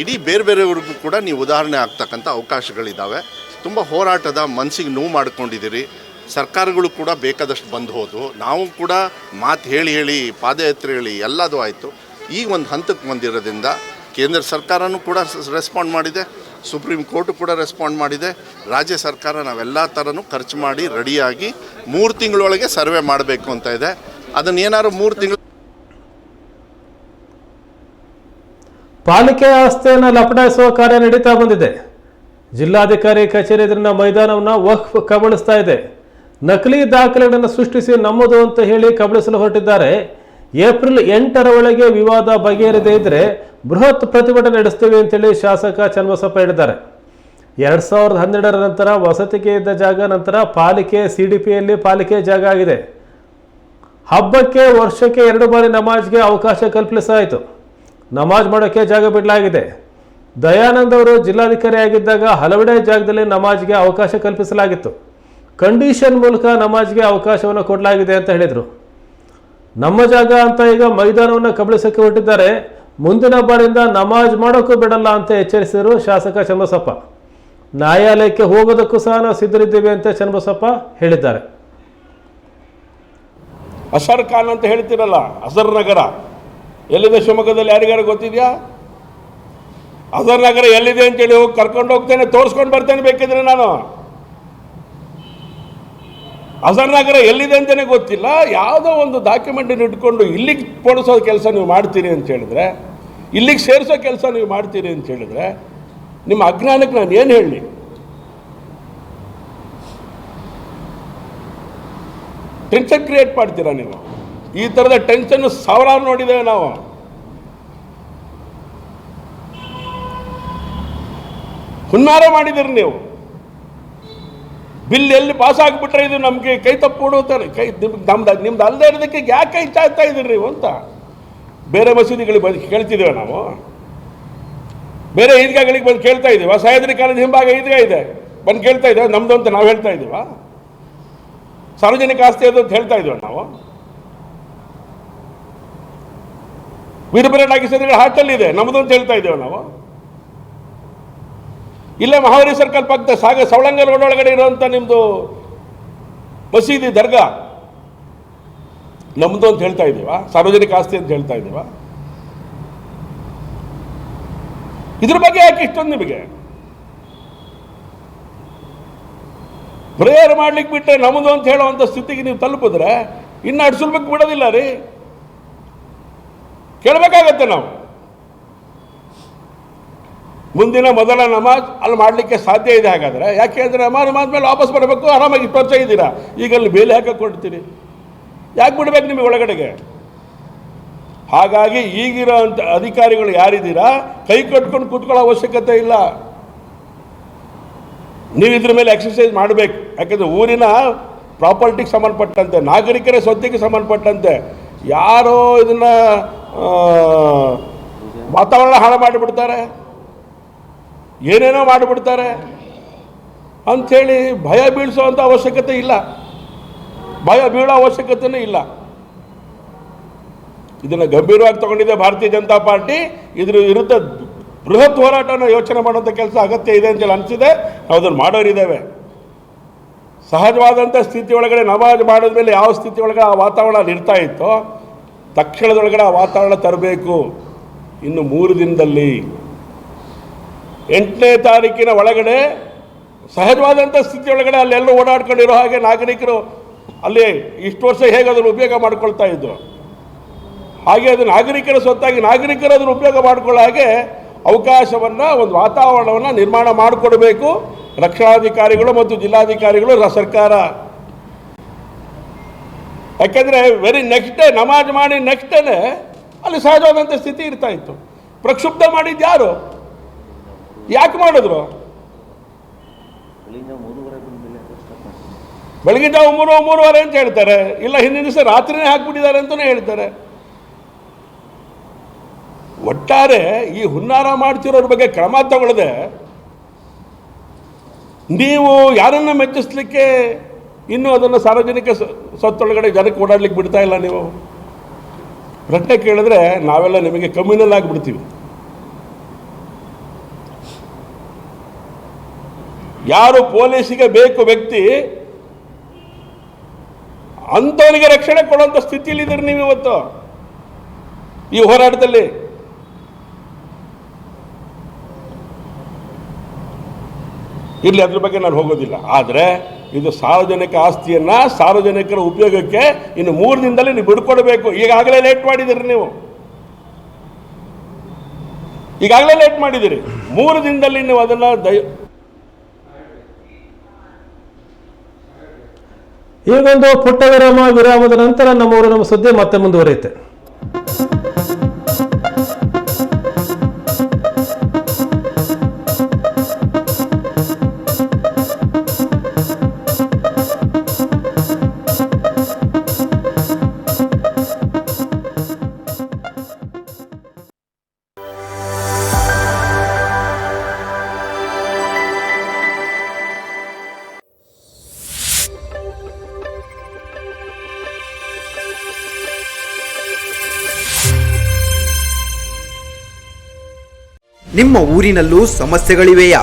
ಇಡೀ ಬೇರೆಯವ್ರಿಗೂ ಕೂಡ ನೀವು ಉದಾಹರಣೆ ಆಗ್ತಕ್ಕಂಥ ಅವಕಾಶಗಳಿದ್ದಾವೆ. ತುಂಬ ಹೋರಾಟದ ಮನಸ್ಸಿಗೆ ನೋವು ಮಾಡ್ಕೊಂಡಿದ್ದೀರಿ. ಸರ್ಕಾರಗಳು ಕೂಡ ಬೇಕಾದಷ್ಟು ಬಂದು ಹೋದವು, ನಾವು ಕೂಡ ಮಾತು ಹೇಳಿ ಪಾದಯಾತ್ರೆ ಹೇಳಿ ಎಲ್ಲದೂ ಆಯಿತು. ಈಗ ಒಂದು ಹಂತಕ್ಕೆ ಬಂದಿರೋದ್ರಿಂದ ಕೇಂದ್ರ ಸರ್ಕಾರನೂ ಕೂಡ ರೆಸ್ಪಾಂಡ್ ಮಾಡಿದೆ, ಸುಪ್ರೀಂ ಕೋರ್ಟು ಕೂಡ ರೆಸ್ಪಾಂಡ್ ಮಾಡಿದೆ, ರಾಜ್ಯ ಸರ್ಕಾರ ನಾವೆಲ್ಲ ಥರನೂ ಖರ್ಚು ಮಾಡಿ ರೆಡಿಯಾಗಿ 3 ತಿಂಗಳೊಳಗೆ ಸರ್ವೆ ಮಾಡಬೇಕು ಅಂತ ಇದೆ. ಅದನ್ನೇನಾದ್ರು 3 ತಿಂಗಳು ಪಾಲಿಕೆ ಆಸ್ತಿಯನ್ನು ಲಪಟಾಯಿಸುವ ಕಾರ್ಯ ನಡೀತಾ ಬಂದಿದೆ. ಜಿಲ್ಲಾಧಿಕಾರಿ ಕಚೇರಿ ಎದುರಿನ ಮೈದಾನವನ್ನು ವಕ್ಫ್ ಕಬಳಿಸ್ತಾ ಇದೆ. ನಕಲಿ ದಾಖಲೆಗಳನ್ನು ಸೃಷ್ಟಿಸಿ ನಮ್ಮದು ಅಂತ ಹೇಳಿ ಕಬಳಿಸಲು ಹೊರಟಿದ್ದಾರೆ. ಏಪ್ರಿಲ್ 8ರ ಒಳಗೆ ವಿವಾದ ಬಗೆಹರಿದೇ ಇದ್ದರೆ ಬೃಹತ್ ಪ್ರತಿಭಟನೆ ನಡೆಸ್ತೀವಿ ಅಂತೇಳಿ ಶಾಸಕ ಚನ್ನಬಸಪ್ಪ ಹೇಳಿದ್ದಾರೆ. 2012ರ ನಂತರ ವಸತಿಗೆ ಇದ್ದ ಜಾಗ ನಂತರ ಪಾಲಿಕೆ CDPಯಲ್ಲಿ ಪಾಲಿಕೆ ಜಾಗ ಆಗಿದೆ. ಹಬ್ಬಕ್ಕೆ ವರ್ಷಕ್ಕೆ 2 ಬಾರಿ ನಮಾಜ್ಗೆ ಅವಕಾಶ ಕಲ್ಪಿಸಲಾಯಿತು. ನಮಾಜ್ ಮಾಡೋಕ್ಕೆ ಜಾಗ ಬಿಡಲಾಗಿದೆ. ದಯಾನಂದ್ ಅವರು ಜಿಲ್ಲಾಧಿಕಾರಿ ಆಗಿದ್ದಾಗ ಹಲವೆಡೆ ಜಾಗದಲ್ಲಿ ನಮಾಜ್ಗೆ ಅವಕಾಶ ಕಲ್ಪಿಸಲಾಗಿತ್ತು. ಕಂಡೀಷನ್ ಮೂಲಕ ನಮಾಜ್ಗೆ ಅವಕಾಶವನ್ನು ಕೊಡಲಾಗಿದೆ ಅಂತ ಹೇಳಿದರು. ನಮ್ಮ ಜಾಗ ಅಂತ ಈಗ ಮೈದಾನವನ್ನು ಕಬಳಿಸಕ್ಕೆ ಹೊರಟಿದ್ದಾರೆ. ಮುಂದಿನ ಬಾರಿಯಿಂದ ನಮಾಜ್ ಮಾಡೋಕ್ಕೂ ಬಿಡಲ್ಲ ಅಂತ ಎಚ್ಚರಿಸಿದರು ಶಾಸಕ ಚನ್ನಬಸಪ್ಪ. ನ್ಯಾಯಾಲಯಕ್ಕೆ ಹೋಗೋದಕ್ಕೂ ಸಹ ನಾವು ಸಿದ್ಧರಿದ್ದೇವೆ ಅಂತ ಚನ್ನಬಸಪ್ಪ ಹೇಳಿದ್ದಾರೆ. ಅಸರ್ ಖಾನ್ ಅಂತ ಹೇಳ್ತಿರಲ್ಲ, ಅಜರ್ ನಗರ ಎಲ್ಲಿದೆ ಶಿವಮೊಗ್ಗದಲ್ಲಿ ಯಾರಿಗಾರು ಗೊತ್ತಿದೆಯಾ? ಅಜರ್ ನಗರ ಎಲ್ಲಿದೆ ಅಂತೇಳಿ ಹೋಗಿ ಕರ್ಕೊಂಡು ಹೋಗ್ತೇನೆ, ತೋರಿಸ್ಕೊಂಡು ಬರ್ತೇನೆ ಬೇಕಿದ್ರೆ ನಾನು. ಅಜರ್ ನಗರ ಎಲ್ಲಿದೆ ಅಂತಲೇ ಗೊತ್ತಿಲ್ಲ, ಯಾವುದೋ ಒಂದು ಡಾಕ್ಯುಮೆಂಟನ್ನು ಇಟ್ಕೊಂಡು ಇಲ್ಲಿಗೆ ಪೋಣಿಸೋ ಕೆಲಸ ನೀವು ಮಾಡ್ತೀರಿ ಅಂತ ಹೇಳಿದ್ರೆ, ಇಲ್ಲಿಗೆ ಸೇರಿಸೋ ಕೆಲಸ ನೀವು ಮಾಡ್ತೀರಿ ಅಂತ ಹೇಳಿದ್ರೆ, ನಿಮ್ಮ ಅಜ್ಞಾನಕ್ಕೆ ನಾನು ಏನು ಹೇಳಿ? ಟೆನ್ಷನ್ ಕ್ರಿಯೇಟ್ ಮಾಡ್ತೀರಾ ನೀವು. ಈ ಥರದ ಟೆನ್ಷನ್ ಸಾವಿರಾರು ನೋಡಿದ್ದೇವೆ ನಾವು. ಹುನ್ನಾರ ಮಾಡಿದಿರಿ ನೀವು. ಬಿಲ್ ಎಲ್ಲಿ ಪಾಸ್ ಆಗಿಬಿಟ್ರೆ ಇದು ನಮಗೆ ಕೈ ತಪ್ಪು ಕೊಡುತ್ತಾರೆ. ನಿಮ್ದು ಅಲ್ಲದೆ ಇರೋದಕ್ಕೆ ಯಾಕೆ ಕೈ ಚಾಚ್ತಾ ಇದ್ದೀರಿ ನೀವು ಅಂತ. ಬೇರೆ ಮಸೀದಿಗಳಿಗೆ ಬಂದು ಕೇಳ್ತಿದ್ದೇವೆ ನಾವು, ಬೇರೆ ಈದ್ಗಾಗಳಿಗೆ ಬಂದು ಕೇಳ್ತಾ ಇದ್ದೀವ? ಸಹ್ಯಾದ್ರಿ ಕಾಲೇಜ್ ಹಿಂಭಾಗ ಈದ್ಗಾ ಇದೆ, ಬಂದು ಕೇಳ್ತಾ ಇದ್ದೇವೆ ನಮ್ದು ಅಂತ ನಾವು ಹೇಳ್ತಾ ಇದ್ದೀವ? ಸಾರ್ವಜನಿಕ ಆಸ್ತಿ ಅದು ಅಂತ ಹೇಳ್ತಾ ಇದ್ದೀವ ನಾವು? ವೀರಪುರ ನಾಗೇಶ್ವರ ಹಾಟಲ್ ಇದೆ, ನಮ್ಮದು ಅಂತ ಹೇಳ್ತಾ ಇದ್ದೇವೆ ನಾವು? ಇಲ್ಲೇ ಮಹಾವರಿ ಸರ್ಕಲ್ ಪಕ್ಕದ ಸವಳಂಗ ರೋಡ್ ಒಳಗಡೆ ಇರುವಂಥ ನಿಮ್ಮದು ಮಸೀದಿ ದರ್ಗಾ ನಮ್ಮದು ಅಂತ ಹೇಳ್ತಾ ಇದ್ದೀವ? ಸಾರ್ವಜನಿಕ ಆಸ್ತಿ ಅಂತ ಹೇಳ್ತಾ ಇದ್ದೀವ? ಇದ್ರ ಬಗ್ಗೆ ಯಾಕೆ ಇಷ್ಟೊಂದು ನಿಮಗೆ ಪ್ರೇಯರ್ ಮಾಡ್ಲಿಕ್ಕೆ ಬಿಟ್ಟರೆ ನಮ್ಮದು ಅಂತ ಹೇಳುವಂಥ ಸ್ಥಿತಿಗೆ ನೀವು ತಲುಪಿದ್ರೆ ಇನ್ನು ಅಡ್ಸುಲ್ಬೇಕು ಬಿಡೋದಿಲ್ಲ ರೀ. ಕೇಳಬೇಕಾಗತ್ತೆ ನಾವು. ಮುಂದಿನ ಮೊದಲ ನಮಾಜ್ ಅಲ್ಲಿ ಮಾಡಲಿಕ್ಕೆ ಸಾಧ್ಯ ಇದೆ. ಹಾಗಾದರೆ ಯಾಕೆ ಅಂದರೆ ನಮಾಜ್ ಮೇಲೆ ವಾಪಸ್ ಬರಬೇಕು, ಆರಾಮಾಗಿ 20 ವರ್ಷ ಇದ್ದೀರಾ, ಈಗ ಅಲ್ಲಿ ಬೇಲೆ ಹಾಕಕ್ಕೆ ಕೊಡ್ತೀರಿ, ಯಾಕೆ ಬಿಡಬೇಕು ನಿಮಗೆ ಒಳಗಡೆಗೆ? ಹಾಗಾಗಿ ಈಗಿರೋ ಅಂಥ ಅಧಿಕಾರಿಗಳು ಯಾರಿದ್ದೀರಾ ಕೈ ಕಟ್ಕೊಂಡು ಕೂತ್ಕೊಳ್ಳೋ ಅವಶ್ಯಕತೆ ಇಲ್ಲ. ನೀವು ಇದ್ರ ಮೇಲೆ ಎಕ್ಸರ್ಸೈಸ್ ಮಾಡಬೇಕು. ಯಾಕಂದರೆ ಊರಿನ ಪ್ರಾಪರ್ಟಿಗೆ ಸಂಬಂಧಪಟ್ಟಂತೆ, ನಾಗರಿಕರ ಸ್ವತ್ತಿಗೆ ಸಂಬಂಧಪಟ್ಟಂತೆ ಯಾರೋ ಇದನ್ನು ವಾತಾವರಣ ಹಾಳು ಮಾಡಿಬಿಡ್ತಾರೆ, ಏನೇನೋ ಮಾಡಿಬಿಡ್ತಾರೆ ಅಂಥೇಳಿ ಭಯ ಬೀಳಿಸೋವಂಥ ಅವಶ್ಯಕತೆ ಇಲ್ಲ, ಭಯ ಬೀಳೋ ಅವಶ್ಯಕತೆಯೂ ಇಲ್ಲ. ಇದನ್ನು ಗಂಭೀರವಾಗಿ ತಗೊಂಡಿದೆ ಭಾರತೀಯ ಜನತಾ ಪಾರ್ಟಿ. ಇದ್ರ ವಿರುದ್ಧ ಬೃಹತ್ ಹೋರಾಟನ ಯೋಚನೆ ಮಾಡುವಂಥ ಕೆಲಸ ಅಗತ್ಯ ಇದೆ ಅಂತೇಳಿ ಅನಿಸಿದೆ. ನಾವು ಅದನ್ನು ಮಾಡೋರಿದ್ದೇವೆ. ಸಹಜವಾದಂಥ ಸ್ಥಿತಿ ಒಳಗಡೆ ನಮಾಜ್ ಮಾಡಿದ ಮೇಲೆ ಯಾವ ಸ್ಥಿತಿ ಒಳಗಡೆ ಆ ವಾತಾವರಣ ಇರ್ತಾ ಇತ್ತೋ ತಕ್ಷಣದೊಳಗಡೆ ಆ ವಾತಾವರಣ ತರಬೇಕು. ಇನ್ನು 3 ದಿನದಲ್ಲಿ 8ನೇ ತಾರೀಕಿನ ಒಳಗಡೆ ಸಹಜವಾದಂಥ ಸ್ಥಿತಿ ಒಳಗಡೆ ಅಲ್ಲೆಲ್ಲರೂ ಓಡಾಡ್ಕೊಂಡಿರೋ ಹಾಗೆ ನಾಗರಿಕರು ಅಲ್ಲಿ ಇಷ್ಟು ವರ್ಷ ಹೇಗೆ ಅದನ್ನು ಉಪಯೋಗ ಮಾಡ್ಕೊಳ್ತಾ ಇದ್ರು ಹಾಗೆ ಅದು ನಾಗರಿಕರ ಸ್ವತ್ತಾಗಿ ನಾಗರಿಕರು ಅದನ್ನು ಉಪಯೋಗ ಮಾಡಿಕೊಳ್ಳೋ ಹಾಗೆ ಅವಕಾಶವನ್ನು, ಒಂದು ವಾತಾವರಣವನ್ನು ನಿರ್ಮಾಣ ಮಾಡಿಕೊಡಬೇಕು ರಕ್ಷಣಾಧಿಕಾರಿಗಳು ಮತ್ತು ಜಿಲ್ಲಾಧಿಕಾರಿಗಳು, ಸರ್ಕಾರ. ಯಾಕೆಂದರೆ ವೆರಿ ನೆಕ್ಸ್ಟ್ ಡೇ ನಮಾಜ್ ಮಾಡಿ ನೆಕ್ಸ್ಟ್ ಡೇನೇ ಅಲ್ಲಿ ಸಹಜವಾದಂಥ ಸ್ಥಿತಿ ಇರ್ತಾ ಇತ್ತು. ಪ್ರಕ್ಷುಬ್ಧ ಮಾಡಿದ್ದು ಯಾರು? ಯಾಕೆ ಮಾಡಿದ್ರು? ಬೆಳಗಿನ ಜಾವ 3:30 ಅಂತ ಹೇಳ್ತಾರೆ, ಇಲ್ಲ ಹಿಂದಿನ ದಿವಸ ರಾತ್ರಿನೇ ಹಾಕ್ಬಿಟ್ಟಿದ್ದಾರೆ ಅಂತಲೇ ಹೇಳ್ತಾರೆ. ಒಟ್ಟಾರೆ ಈ ಹುನ್ನಾರ ಮಾಡ್ತಿರೋರ ಬಗ್ಗೆ ಕ್ರಮ ತಗೊಳ್ಳದೆ ನೀವು ಯಾರನ್ನು ಮೆಚ್ಚಿಸ್ಲಿಕ್ಕೆ ಇನ್ನೂ ಅದನ್ನು ಸಾರ್ವಜನಿಕ ಸ್ವತ್ತೊಳಗಡೆ ಜನಕ್ಕೆ ಓಡಾಡ್ಲಿಕ್ಕೆ ಬಿಡ್ತಾ ಇಲ್ಲ. ನೀವು ಪ್ರಶ್ನೆ ಕೇಳಿದ್ರೆ ನಾವೆಲ್ಲ ನಿಮಗೆ ಕಮ್ಯುನಲ್ ಆಗಿಬಿಡ್ತೀವಿ. ಯಾರು ಪೊಲೀಸಿಗೆ ಬೇಕು ವ್ಯಕ್ತಿ ಅಂಥವನಿಗೆ ರಕ್ಷಣೆ ಕೊಡುವಂಥ ಸ್ಥಿತಿಯಲ್ಲಿದ್ದೀರಿ ನೀವು ಇವತ್ತು ಈ ಹೋರಾಟದಲ್ಲಿ. ಇರಲಿ, ಅದ್ರ ಬಗ್ಗೆ ನಾನು ಹೋಗೋದಿಲ್ಲ. ಆದರೆ ಇದು ಸಾರ್ವಜನಿಕ ಆಸ್ತಿಯನ್ನು ಸಾರ್ವಜನಿಕರ ಉಪಯೋಗಕ್ಕೆ ಇನ್ನು 3 ದಿನದಲ್ಲಿ ನೀವು ಬಿಡ್ಕೊಡ್ಬೇಕು. ಈಗಾಗಲೇ ಲೇಟ್ ಮಾಡಿದ್ದೀರಿ ನೀವು, ಈಗಾಗಲೇ ಲೇಟ್ ಮಾಡಿದ್ದೀರಿ. 3 ದಿನದಲ್ಲಿ ನೀವು ಅದನ್ನು ಈಗೊಂದು ಪುಟ್ಟ ವಿರಾಮದ ನಂತರ ನಮ್ಮ ಸುದ್ದಿ ಮತ್ತೆ ಮುಂದುವರಿಯುತ್ತೆ. ನಿಮ್ಮ ಊರಿನಲ್ಲೂ ಸಮಸ್ಯೆಗಳಿವೆಯಾ?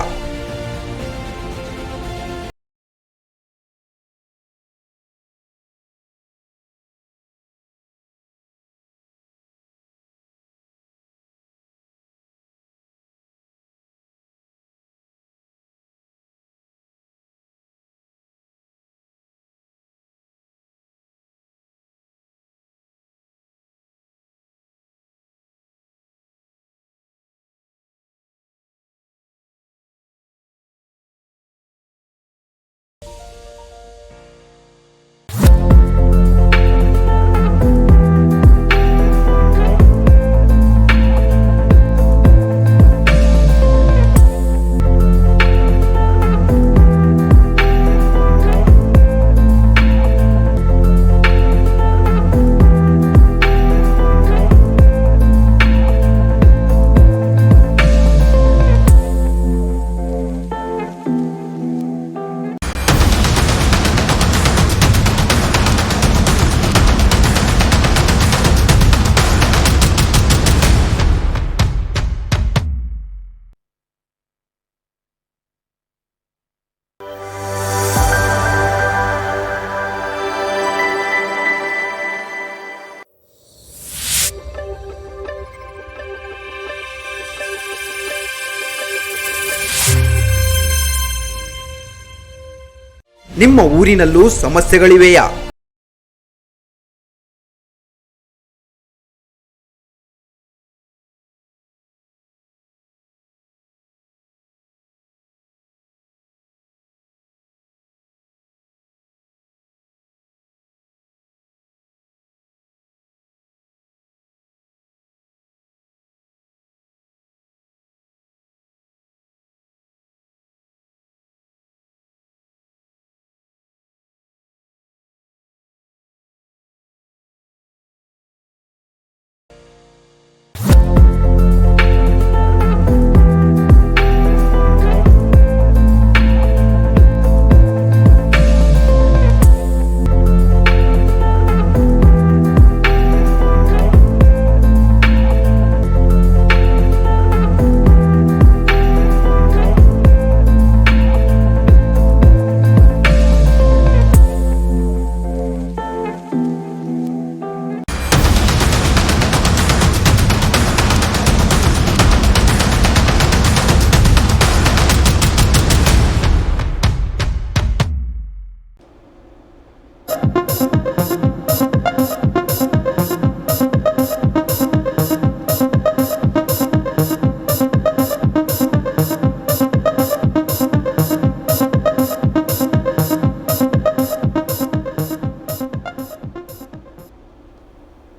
ನಿಮ್ಮ ಊರಿನಲ್ಲೂ ಸಮಸ್ಯೆಗಳಿವೆಯಾ?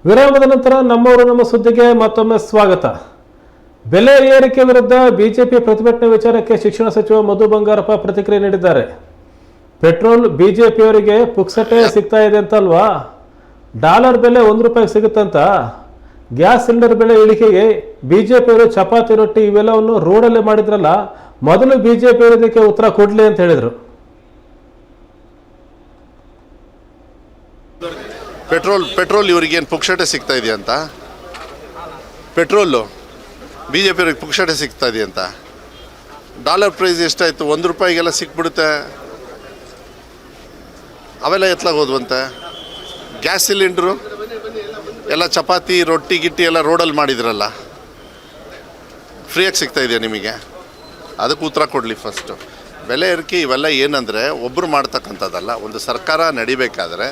ವಿರಾಮದ ನಂತರ ನಮ್ಮವರು ನಮ್ಮ ಸುದ್ದಿಗೆ ಮತ್ತೊಮ್ಮೆ ಸ್ವಾಗತ. ಬೆಲೆ ಏರಿಕೆ ವಿರುದ್ಧ ಬಿಜೆಪಿ ಪ್ರತಿಭಟನೆ ವಿಚಾರಕ್ಕೆ ಶಿಕ್ಷಣ ಸಚಿವ ಮಧು ಬಂಗಾರಪ್ಪ ಪ್ರತಿಕ್ರಿಯೆ ನೀಡಿದ್ದಾರೆ. ಪೆಟ್ರೋಲ್ ಬಿಜೆಪಿಯವರಿಗೆ ಪುಕ್ಸಟೆ ಸಿಗ್ತಾ ಇದೆ ಅಂತಲ್ವಾ? ಡಾಲರ್ ಬೆಲೆ ₹1 ಸಿಗುತ್ತಂತ. ಗ್ಯಾಸ್ ಸಿಲಿಂಡರ್ ಬೆಲೆ ಇಳಿಕೆಗೆ ಬಿಜೆಪಿಯವರು ಚಪಾತಿ ರೊಟ್ಟಿ ಇವೆಲ್ಲವನ್ನು ರೋಡಲ್ಲೇ ಮಾಡಿದ್ರಲ್ಲ, ಮೊದಲು ಬಿಜೆಪಿಯವರು ಇದಕ್ಕೆ ಉತ್ತರ ಕೊಡ್ಲಿ ಅಂತ ಹೇಳಿದರು. ಪೆಟ್ರೋಲ್ ಇವ್ರಿಗೇನು ಪುಕ್ಷಟೆ ಸಿಗ್ತಾ ಇದೆಯಂತ? ಪೆಟ್ರೋಲು ಬಿ ಜೆ ಪಿಯವ್ರಿಗೆ ಪುಕ್ಷಟೆ ಸಿಗ್ತಾ ಇದೆಯಂತ. ಡಾಲರ್ ಪ್ರೈಸ್ ಎಷ್ಟಾಯಿತು? ₹1 ಸಿಕ್ಬಿಡುತ್ತೆ. ಅವೆಲ್ಲ ಎತ್ಲಾಗ ಹೋದ್ವಂತೆ. ಗ್ಯಾಸ್ ಸಿಲಿಂಡ್ರು ಎಲ್ಲ ಚಪಾತಿ ರೊಟ್ಟಿ ಗಿಟ್ಟಿ ಎಲ್ಲ ರೋಡಲ್ಲಿ ಮಾಡಿದ್ರಲ್ಲ, ಫ್ರೀಯಾಗಿ ಸಿಗ್ತಾ ಇದೆಯಾ ನಿಮಗೆ? ಅದಕ್ಕೆ ಉತ್ತರ ಕೊಡಲಿ ಫಸ್ಟು. ಬೆಲೆ ಏರಿಕೆ ಇವೆಲ್ಲ ಏನಂದರೆ ಒಬ್ಬರು ಮಾಡ್ತಕ್ಕಂಥದ್ದಲ್ಲ. ಒಂದು ಸರ್ಕಾರ ನಡಿಬೇಕಾದ್ರೆ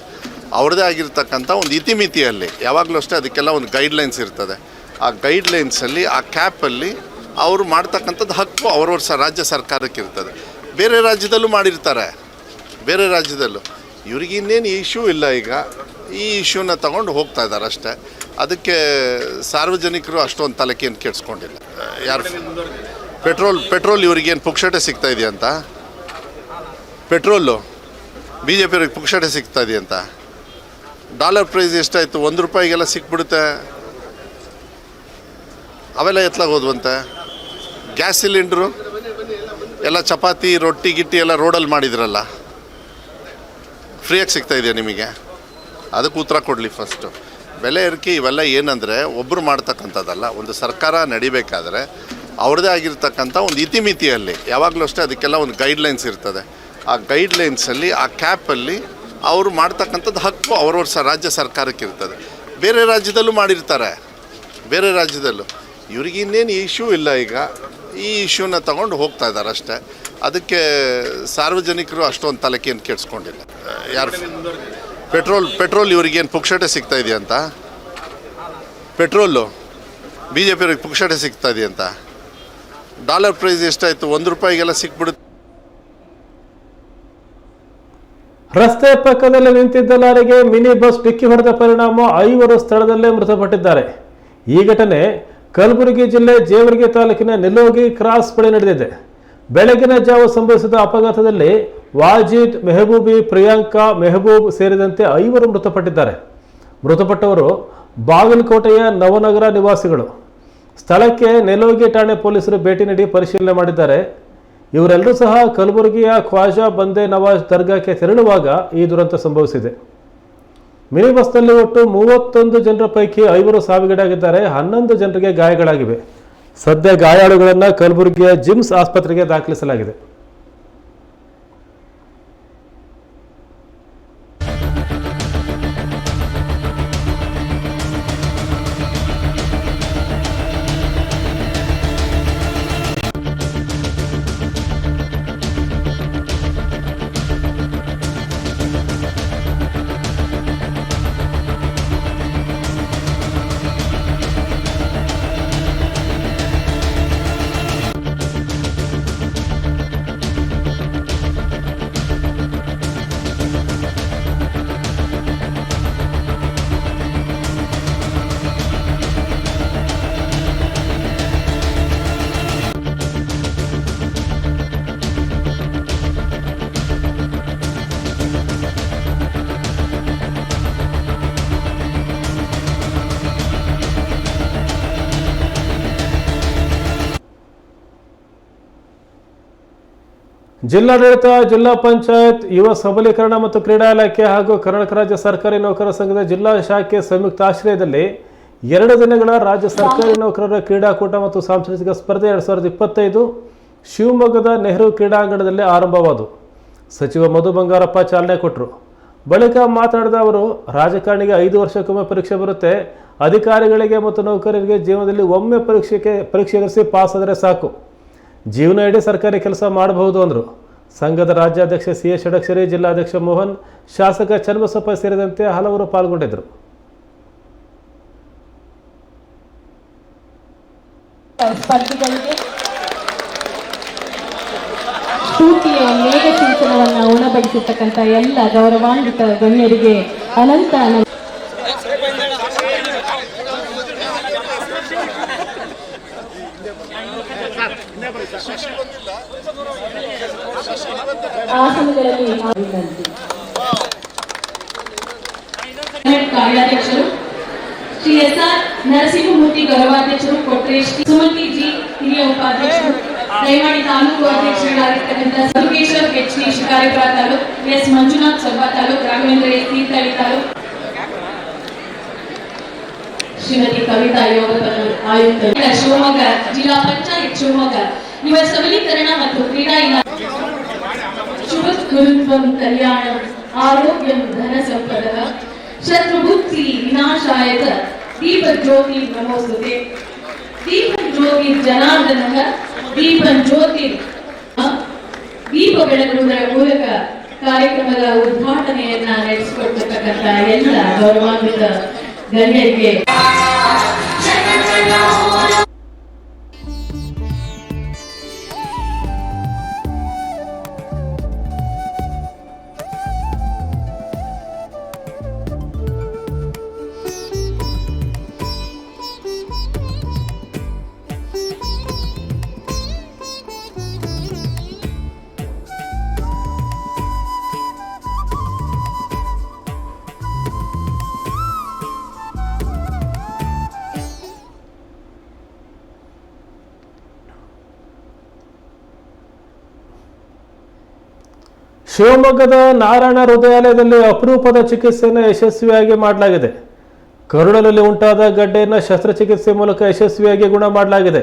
ಅವ್ರದ್ದೇ ಆಗಿರ್ತಕ್ಕಂಥ ಒಂದು ಇತಿಮಿತಿಯಲ್ಲಿ ಯಾವಾಗಲೂ ಅಷ್ಟೇ ಅದಕ್ಕೆಲ್ಲ ಒಂದು ಗೈಡ್ಲೈನ್ಸ್ ಇರ್ತದೆ. ಆ ಗೈಡ್ಲೈನ್ಸಲ್ಲಿ ಆ ಕ್ಯಾಪಲ್ಲಿ ಅವರು ಮಾಡ್ತಕ್ಕಂಥದ್ದು ಹಕ್ಕು ಅವ್ರವ್ರ ರಾಜ್ಯ ಸರ್ಕಾರಕ್ಕೆ ಇರ್ತದೆ. ಬೇರೆ ರಾಜ್ಯದಲ್ಲೂ ಮಾಡಿರ್ತಾರೆ, ಬೇರೆ ರಾಜ್ಯದಲ್ಲೂ. ಇವ್ರಿಗೆ ಇನ್ನೇನು ಇಶ್ಯೂ ಇಲ್ಲ. ಈಗ ಈ ಇಶ್ಯೂನ ತಗೊಂಡು ಹೋಗ್ತಾ ಇದ್ದಾರೆ ಅಷ್ಟೇ. ಅದಕ್ಕೆ ಸಾರ್ವಜನಿಕರು ಅಷ್ಟೊಂದು ತಲೆಕೇನು ಕೆಡಿಸ್ಕೊಂಡಿಲ್ಲ. ಯಾರು ಪೆಟ್ರೋಲ್ ಇವ್ರಿಗೇನು ಪುಕ್ಷಟೆ ಸಿಗ್ತಾ ಇದೆಯಂತ? ಪೆಟ್ರೋಲು ಬಿ ಜೆ ಪಿಯವ್ರಿಗೆ ಪುಕ್ಷಟೆ ಸಿಗ್ತಾ ಇದೆಯಂತ. ಡಾಲರ್ ಪ್ರೈಸ್ ಎಷ್ಟಾಯಿತು? ₹1 ಸಿಕ್ಬಿಡುತ್ತೆ. ಅವೆಲ್ಲ ಎತ್ಲಾಗ ಹೋದ್ವಂತೆ. ಗ್ಯಾಸ್ ಸಿಲಿಂಡ್ರು ಎಲ್ಲ ಚಪಾತಿ ರೊಟ್ಟಿ ಗಿಟ್ಟಿ ಎಲ್ಲ ರೋಡಲ್ಲಿ ಮಾಡಿದ್ರಲ್ಲ, ಫ್ರೀಯಾಗಿ ಸಿಗ್ತಾ ಇದೆಯಾ ನಿಮಗೆ? ಅದಕ್ಕೆ ಉತ್ತರ ಕೊಡಲಿ ಫಸ್ಟು. ಬೆಲೆ ಏರಿಕೆ ಇವೆಲ್ಲ ಏನಂದರೆ ಒಬ್ಬರು ಮಾಡ್ತಕ್ಕಂಥದ್ದಲ್ಲ. ಒಂದು ಸರ್ಕಾರ ನಡಿಬೇಕಾದ್ರೆ ಅವ್ರದ್ದೇ ಆಗಿರ್ತಕ್ಕಂಥ ಒಂದು ಇತಿಮಿತಿಯಲ್ಲಿ ಯಾವಾಗಲೂ ಅಷ್ಟೇ ಅದಕ್ಕೆಲ್ಲ ಒಂದು ಗೈಡ್ಲೈನ್ಸ್ ಇರ್ತದೆ. ಆ ಗೈಡ್ಲೈನ್ಸಲ್ಲಿ ಆ ಕ್ಯಾಪಲ್ಲಿ ಅವರು ಮಾಡ್ತಕ್ಕಂಥದ್ದು ಹಕ್ಕು ಅವ್ರವ್ರ ರಾಜ್ಯ ಸರ್ಕಾರಕ್ಕೆ ಇರ್ತದೆ. ಬೇರೆ ರಾಜ್ಯದಲ್ಲೂ ಮಾಡಿರ್ತಾರೆ, ಬೇರೆ ರಾಜ್ಯದಲ್ಲೂ. ಇವ್ರಿಗೆ ಇನ್ನೇನು ಇಶ್ಯೂ ಇಲ್ಲ. ಈಗ ಈ ಇಶ್ಯೂನ ತಗೊಂಡು ಹೋಗ್ತಾ ಇದ್ದಾರೆ ಅಷ್ಟೇ. ಅದಕ್ಕೆ ಸಾರ್ವಜನಿಕರು ಅಷ್ಟೊಂದು ತಲೆಕೇನು ಕೆಡಿಸ್ಕೊಂಡಿಲ್ಲ. ಯಾರು ಪೆಟ್ರೋಲ್ ಇವ್ರಿಗೇನು ಪುಕ್ಷಟೆ ಸಿಗ್ತಾ ಇದೆಯಂತ? ಪೆಟ್ರೋಲು ಬಿ ಜೆ ಪಿಯವ್ರಿಗೆ ಪುಕ್ಷಟೆ ಸಿಗ್ತಾ ಇದೆಯಂತ. ಡಾಲರ್ ಪ್ರೈಸ್ ಎಷ್ಟಾಯಿತು? ₹1 ಸಿಕ್ಬಿಡುತ್ತೆ. ರಸ್ತೆ ಪಕ್ಕದಲ್ಲಿ ನಿಂತಿದ್ದ ಲಾರಿಗೆ ಮಿನಿ ಬಸ್ ಡಿಕ್ಕಿ ಹೊಡೆದ ಪರಿಣಾಮ 5 ಸ್ಥಳದಲ್ಲೇ ಮೃತಪಟ್ಟಿದ್ದಾರೆ. ಈ ಘಟನೆ ಕಲಬುರಗಿ ಜಿಲ್ಲೆ ಜೇವರ್ಗಿ ತಾಲೂಕಿನ ನಿಲೋಗಿ ಕ್ರಾಸ್ ಬಳಿ ನಡೆದಿದೆ. ಬೆಳಗಿನ ಜಾವ ಸಂಭವಿಸಿದ ಅಪಘಾತದಲ್ಲಿ ವಾಜಿದ್, ಮೆಹಬೂಬಿ, ಪ್ರಿಯಾಂಕಾ, ಮೆಹಬೂಬ್ ಸೇರಿದಂತೆ 5 ಮೃತಪಟ್ಟಿದ್ದಾರೆ. ಮೃತಪಟ್ಟವರು ಬಾಗಲಕೋಟೆಯ ನವನಗರ ನಿವಾಸಿಗಳು. ಸ್ಥಳಕ್ಕೆ ನೆಲೋಗಿ ಠಾಣೆ ಪೊಲೀಸರು ಭೇಟಿ ನೀಡಿ ಪರಿಶೀಲನೆ ಮಾಡಿದ್ದಾರೆ. ಇವರೆಲ್ಲರೂ ಸಹ ಕಲಬುರಗಿಯ ಖ್ವಾಜಾ ಬಂದೆ ನವಾಜ್ ದರ್ಗಾಕ್ಕೆ ತೆರಳುವಾಗ ಈ ದುರಂತ ಸಂಭವಿಸಿದೆ. ಮಿನಿ ಬಸ್ನಲ್ಲಿ ಒಟ್ಟು 31 ಜನರ ಪೈಕಿ 5 ಸಾವಿಗೀಡಾಗಿದ್ದಾರೆ. 11 ಜನರಿಗೆ ಗಾಯಗಳಾಗಿವೆ. ಸದ್ಯ ಗಾಯಾಳುಗಳನ್ನು ಕಲಬುರಗಿಯ ಜಿಮ್ಸ್ ಆಸ್ಪತ್ರೆಗೆ ದಾಖಲಿಸಲಾಗಿದೆ. ಜಿಲ್ಲಾಡಳಿತ, ಜಿಲ್ಲಾ ಪಂಚಾಯತ್, ಯುವ ಸಬಲೀಕರಣ ಮತ್ತು ಕ್ರೀಡಾ ಇಲಾಖೆ ಹಾಗೂ ಕರ್ನಾಟಕ ರಾಜ್ಯ ಸರ್ಕಾರಿ ನೌಕರರ ಸಂಘದ ಜಿಲ್ಲಾ ಶಾಖೆ ಸಂಯುಕ್ತ ಆಶ್ರಯದಲ್ಲಿ 2 ದಿನಗಳ ರಾಜ್ಯ ಸರ್ಕಾರಿ ನೌಕರರ ಕ್ರೀಡಾಕೂಟ ಮತ್ತು ಸಾಂಸ್ಕೃತಿಕ ಸ್ಪರ್ಧೆ 2025 ಶಿವಮೊಗ್ಗದ ನೆಹರು ಕ್ರೀಡಾಂಗಣದಲ್ಲಿ ಆರಂಭವಾದವು. ಸಚಿವ ಮಧು ಬಂಗಾರಪ್ಪ ಚಾಲನೆ ಕೊಟ್ಟರು. ಬಳಿಕ ಮಾತನಾಡಿದ ಅವರು, ರಾಜಕಾರಣಿಗೆ 5 ವರ್ಷಕ್ಕೊಮ್ಮೆ ಪರೀಕ್ಷೆ ಬರುತ್ತೆ. ಅಧಿಕಾರಿಗಳಿಗೆ ಮತ್ತು ನೌಕರರಿಗೆ ಜೀವನದಲ್ಲಿ ಒಮ್ಮೆ ಪರೀಕ್ಷೆ ಎದುರಿಸಿ ಪಾಸ್ ಆದರೆ ಸಾಕು, ಜೀವನ ಇಡೀ ಸರ್ಕಾರಿ ಕೆಲಸ ಮಾಡಬಹುದು ಅಂದರು. ಸಂಘದ ರಾಜ್ಯಾಧ್ಯಕ್ಷ CS ಷಡಕ್ಷರಿ, ಜಿಲ್ಲಾಧ್ಯಕ್ಷ ಮೋಹನ್, ಶಾಸಕ ಚನ್ನಬಸಪ್ಪ ಸೇರಿದಂತೆ ಹಲವರು ಪಾಲ್ಗೊಂಡಿದ್ದರು. ಸ್ಪರ್ಧಿಗಳಿಗೆ ಸ್ಫೂರ್ತಿಯ ಮೇಘ ಚಿಂತನವನ್ನು ಉಣಬಡಿಸಿರ್ತಕ್ಕಂಥ ಎಲ್ಲ ಗೌರವಾನ್ವಿತ ಗಣ್ಯರಿಗೆ ಅನಂತ ಆಸನಗಳಲ್ಲಿ ಕಾರ್ಯಾಧ್ಯಕ್ಷರು ಶ್ರೀ SR ನರಸಿಂಹಮೂರ್ತಿ ಗೌರವಾಧ್ಯಕ್ಷರು, ಕೊಟ್ರೇಶ್ ಸುಮತಿ ಜಿ ಹಿರಿಯ ಉಪಾಧ್ಯಕ್ಷರು, ದಯಮಾಡಿ taluk ಅಧ್ಯಕ್ಷರಾಗಿರ್ತಕ್ಕಂಥ ಸರ್ವೇಶ್ವರ್ HD Shikaripura taluk, S Manjunath ಸೊಬ್ಬ taluk, Raghavendra S Thirthahalli taluk, Shrimati Kavita ಯೋಗಪನ್ನೂರು ಆಯುಕ್ತ, ಶಿವಮೊಗ್ಗ ಜಿಲ್ಲಾ ಪಂಚಾಯತ್ ಶಿವಮೊಗ್ಗ ಯುವ ಸಬಲೀಕರಣ ಮತ್ತು ಕ್ರೀಡಾ ಇಲಾಖೆ, ಶುಭ ಗುರುತ್ವಂ ಕಲ್ಯಾಣಂ ಆರೋಗ್ಯಂ ಧನ ಸಂಪದಃ ಶತ್ರುಬುದ್ಧಿ ವಿನಾಶಾಯತ ದೀಪಜ್ಯೋತಿ ನಮೋಸ್ತುತೆ ದೀಪಜ್ಯೋತಿ ಜನಾರ್ದನಃ ದೀಪಜ್ಯೋತಿ ದೀಪ ಬೆಳಗುವುದರ ಮೂಲಕ ಕಾರ್ಯಕ್ರಮದ ಉದ್ಘಾಟನೆಯನ್ನ ನಡೆಸಿಕೊಡ್ತಕ್ಕಂಥ ಎಲ್ಲ ಗೌರವಾನ್ವಿತ ಗಣ್ಯರಿಗೆ ಶಿವಮೊಗ್ಗದ ನಾರಾಯಣ ಹೃದಯಾಲಯದಲ್ಲಿ ಅಪರೂಪದ ಚಿಕಿತ್ಸೆಯನ್ನು ಯಶಸ್ವಿಯಾಗಿ ಮಾಡಲಾಗಿದೆ. ಕರುಳಲ್ಲಿ ಉಂಟಾದ ಗಡ್ಡೆಯನ್ನು ಶಸ್ತ್ರಚಿಕಿತ್ಸೆ ಮೂಲಕ ಯಶಸ್ವಿಯಾಗಿ ಗುಣ ಮಾಡಲಾಗಿದೆ.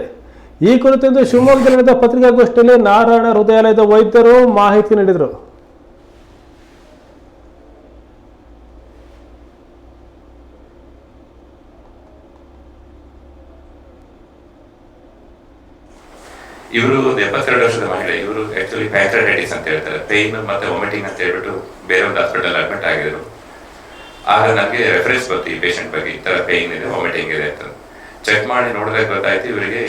ಈ ಕುರಿತಂತೆ ಶಿವಮೊಗ್ಗದಲ್ಲಿ ನಡೆದ ಪತ್ರಿಕಾಗೋಷ್ಠಿಯಲ್ಲಿ ನಾರಾಯಣ ಹೃದಯಾಲಯದ ವೈದ್ಯರು ಮಾಹಿತಿ ನೀಡಿದರು. ಇವರು 72 ವರ್ಷದ ಮಹಿಳೆ. ಇವರು ಆಕ್ಚುಲಿ ಪ್ಯಾಂಕ್ರಟೈಟಿಸ್ ಅಂತ ಹೇಳ್ತಾರೆ, ಪೇನ್ ಮತ್ತೆ ವಾಮಿಟಿಂಗ್ ಅಂತ ಹೇಳ್ಬಿಟ್ಟು ಬೇರೆ ಒಂದು ಹಾಸ್ಪಿಟಲ್ ಅಡ್ಮಿಟ್ ಆಗಿದ್ರು. ಆಗ ನನಗೆ ರೆಫರೆನ್ಸ್ ಬಂತು ಈ ಪೇಷಂಟ್ ಬಗ್ಗೆ, ಈ ತರ ಪೇನ್ ಇದೆ, ವಾಮಿಟಿಂಗ್ ಇದೆ ಅಂತ. ಚೆಕ್ ಮಾಡಿ ನೋಡಿದಾಗ ಗೊತ್ತಾಯ್ತು ಇವರಿಗೆ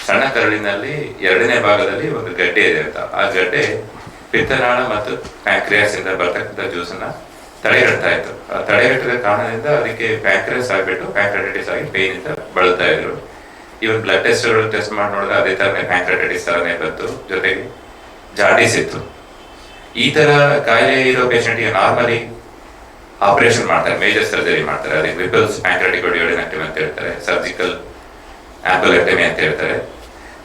ಸಣ್ಣ ಕರಳಿನಲ್ಲಿ 2ನೇ ಭಾಗದಲ್ಲಿ ಒಂದು ಗಡ್ಡೆ ಇದೆ ಅಂತ. ಆ ಗಡ್ಡೆ ಪಿತ್ತನಾಳ ಮತ್ತು ಪ್ಯಾಂಕ್ರಿಯಾಸ್ ಇಂದ ಬರ್ತಕ್ಕಂಥ ಜ್ಯೂಸನ್ನ ತಡೆಗಟ್ತಾ ಇತ್ತು. ಆ ತಡೆಗಟ್ಟಿದ ಕಾರಣದಿಂದ ಅದಕ್ಕೆ ಪ್ಯಾಂಕ್ರಿಯಾಸ್ ಆಗ್ಬಿಟ್ಟು ಪ್ಯಾಂಕ್ರಟೈಟಿಸ್ ಆಗಿ ಪೇನ್ ಇಂದ ಬಳಲ್ತಾ ಇದ್ರು. ಇವನ್ ಬ್ಲಡ್ ಟೆಸ್ಟ್ ಮಾಡಿ ನೋಡಿದ್ರೆ ಅದೇ ತರನೇ ಪ್ಯಾಂಕ್ರಟೈಟಿಸ್ ತರನೇ ಬಂತು, ಜೊತೆಗೆ ಜಾಂಡೀಸ್ ಇತ್ತು. ಈ ತರ ಕಾಯಿಲೆ ಇರೋ ಪೇಷಂಟ್ಗೆ ನಾರ್ಮಲಿ ಆಪರೇಷನ್ ಮಾಡ್ತಾರೆ, ಮೇಜರ್ ಸರ್ಜರಿ ಮಾಡ್ತಾರೆ. ಅದಕ್ಕೆ ವಿಪಲ್ಸ್ ಪ್ಯಾಂಕ್ರಾಟಿಕೋಡಿಯೋಡೆಕ್ಟಮಿ ಅಂತ ಹೇಳ್ತಾರೆ, ಸರ್ಜಿಕಲ್ ಆಂಬುಲೆಕ್ಟಮಿ ಅಂತ ಹೇಳ್ತಾರೆ.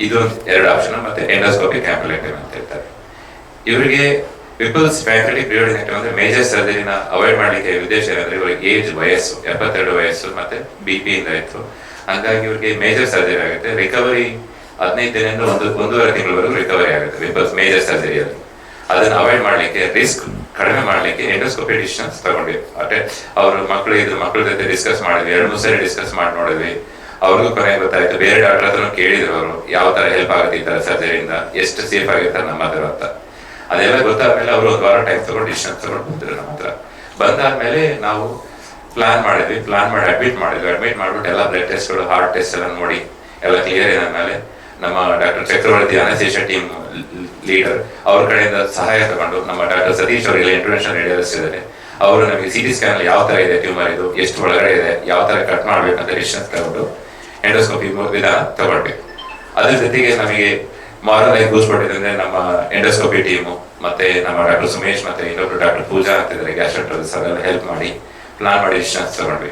ಇದು 2 ಆಪ್ಷನ್, ಮತ್ತೆ ಎಂಡೋಸ್ಕೋಪಿಕ್ ಆಂಬುಲೆಕ್ಟಮಿ ಅಂತ ಹೇಳ್ತಾರೆ. ಇವರಿಗೆ ವಿಪಲ್ಸ್ ಪ್ಯಾಂಕ್ರಾಟಿಕೋಡಿಯೋಡೆಕ್ಟಮಿ ಅಂದ್ರೆ ಮೇಜರ್ ಸರ್ಜರಿನ ಅವಾಯ್ಡ್ ಮಾಡ್ಲಿಕ್ಕೆ ಉದ್ದೇಶ ಏನಂದ್ರೆ ಇವರಿಗೆ ಏಜ್ ವಯಸ್ಸು 72 ವಯಸ್ಸು ಮತ್ತೆ BP ಇಂದ ಇತ್ತು. ಹಂಗಾಗಿ ಇವ್ರಿಗೆ ಮೇಜರ್ ಸರ್ಜರಿ ಆಗುತ್ತೆ. ರಿಕವರಿ 15 ದಿನದಿಂದ 1.5 ತಿಂಗಳವರೆಗೂ ರಿಕವರಿ ಆಗುತ್ತೆ ವಿಪಲ್ಸ್ ಮೇಜರ್ ಸರ್ಜರಿಯಲ್ಲಿ. ಅದನ್ನ ಅವಾಯ್ಡ್ ಮಾಡ್ಲಿಕ್ಕೆ, ರಿಸ್ಕ್ ಕಡಿಮೆ ಮಾಡ್ಲಿಕ್ಕೆ ಎಂಡೋಸ್ಕೋಪಿ ಡಿಸಿಷನ್ಸ್ ತಗೊಂಡ್ವಿ. ಅವ್ರ ಮಕ್ಕಳ ಜೊತೆ ಡಿಸ್ಕಸ್ ಮಾಡಿದ್ವಿ, 2-3 ಸರಿ ಡಿಸ್ಕಸ್ ಮಾಡಿ ನೋಡಿದ್ವಿ. ಅವ್ರಿಗೂ ಕೊನೆಗೆ ಗೊತ್ತಾಯ್ತು. ಬೇರೆ ಡಾಕ್ಟರ್ ಹತ್ರ ಕೇಳಿದ್ರು ಅವರು ಯಾವ ತರ ಹೆಲ್ಪ್ ಆಗುತ್ತೆ ಈ ತರ ಸರ್ಜರಿಯಿಂದ, ಎಷ್ಟು ಸೇಫ್ ಆಗಿರ್ತಾರೆ ನಮ್ಮ ಹತ್ರ ಅಂತ. ಅದೆಲ್ಲ ಗೊತ್ತಾದ್ಮೇಲೆ ಅವರು 1 ವಾರ ಟೈಮ್ ತಗೊಂಡು ಡಿಸಿಷನ್ ತಗೊಂಡು ಬಂದ್ರು ನಮ್ಮ ಹತ್ರ. ಬಂದಾದ್ಮೇಲೆ ನಾವು ಪ್ಲಾನ್ ಮಾಡಿ ಅಡ್ಮಿಟ್ ಮಾಡ್ಬಿಟ್ಟು ಎಲ್ಲ ಬ್ಲಡ್ ಟೆಸ್ಟ್ಗಳು, ಹಾರ್ಟ್ ಟೆಸ್ಟ್ ಎಲ್ಲ ನೋಡಿ ಎಲ್ಲ ಕ್ಲಿಯರ್ ಇದಾದ್ಮೇಲೆ ನಮ್ಮ ಡಾಕ್ಟರ್ ಚಕ್ರವರ್ತಿ ಅನಸ್ತೇಷಿಯಾ ಟೀಮ್ ಲೀಡರ್ ಅವ್ರ ಕಡೆಯಿಂದ ಸಹಾಯ ತಗೊಂಡು, ನಮ್ಮ ಡಾಕ್ಟರ್ ಸತೀಶ್ ಅವರಿಗೆ ಇಂಟರ್ವೆನ್ಷನ್ ರೇಡಿಯಾಲಜಿಸ್ಟ್ ಇದ್ದಾರೆ, ಅವರು ನಮಗೆ CT ಸ್ಕ್ಯಾನ್ ಯಾವ ತರ ಇದೆ ಟ್ಯೂಮರ್, ಇದು ಎಷ್ಟು ಒಳಗಡೆ ಇದೆ, ಯಾವ ತರ ಕಟ್ ಮಾಡ್ಬೇಕಂತ ಡಿಸಿಷನ್ಸ್ ತಗೊಂಡು ಎಂಡೋಸ್ಕೋಪಿ ವಿಧಾನ ತಗೊಳ್ಬೇಕು. ಅದ್ರ ಜೊತೆಗೆ ನಮಗೆ ಮಾರಲ್ ಲೈಫ್ ಬೂಸ್ಟ್ ಕೊಟ್ಟಿದ್ರೆ ನಮ್ಮ ಎಂಡೋಸ್ಕೋಪಿ ಟೀಮು, ಮತ್ತೆ ನಮ್ಮ ಡಾಕ್ಟರ್ ಸುಮೇಶ್ ಮತ್ತೆ ಇನ್ನೊಬ್ರು ಡಾಕ್ಟರ್ ಪೂಜಾ ಅಂತಿದ್ದಾರೆ ಗ್ಯಾಸ್ಟ್ರೋಂಟರಾಲಜಿಸ್ಟ್, ಅದೆಲ್ಲ ಹೆಲ್ಪ್ ಮಾಡಿ ಪ್ಲಾನ್ ಮಾಡಿ ಡಿಸಿಷನ್ಸ್ ತಗೊಂಡ್ವಿ.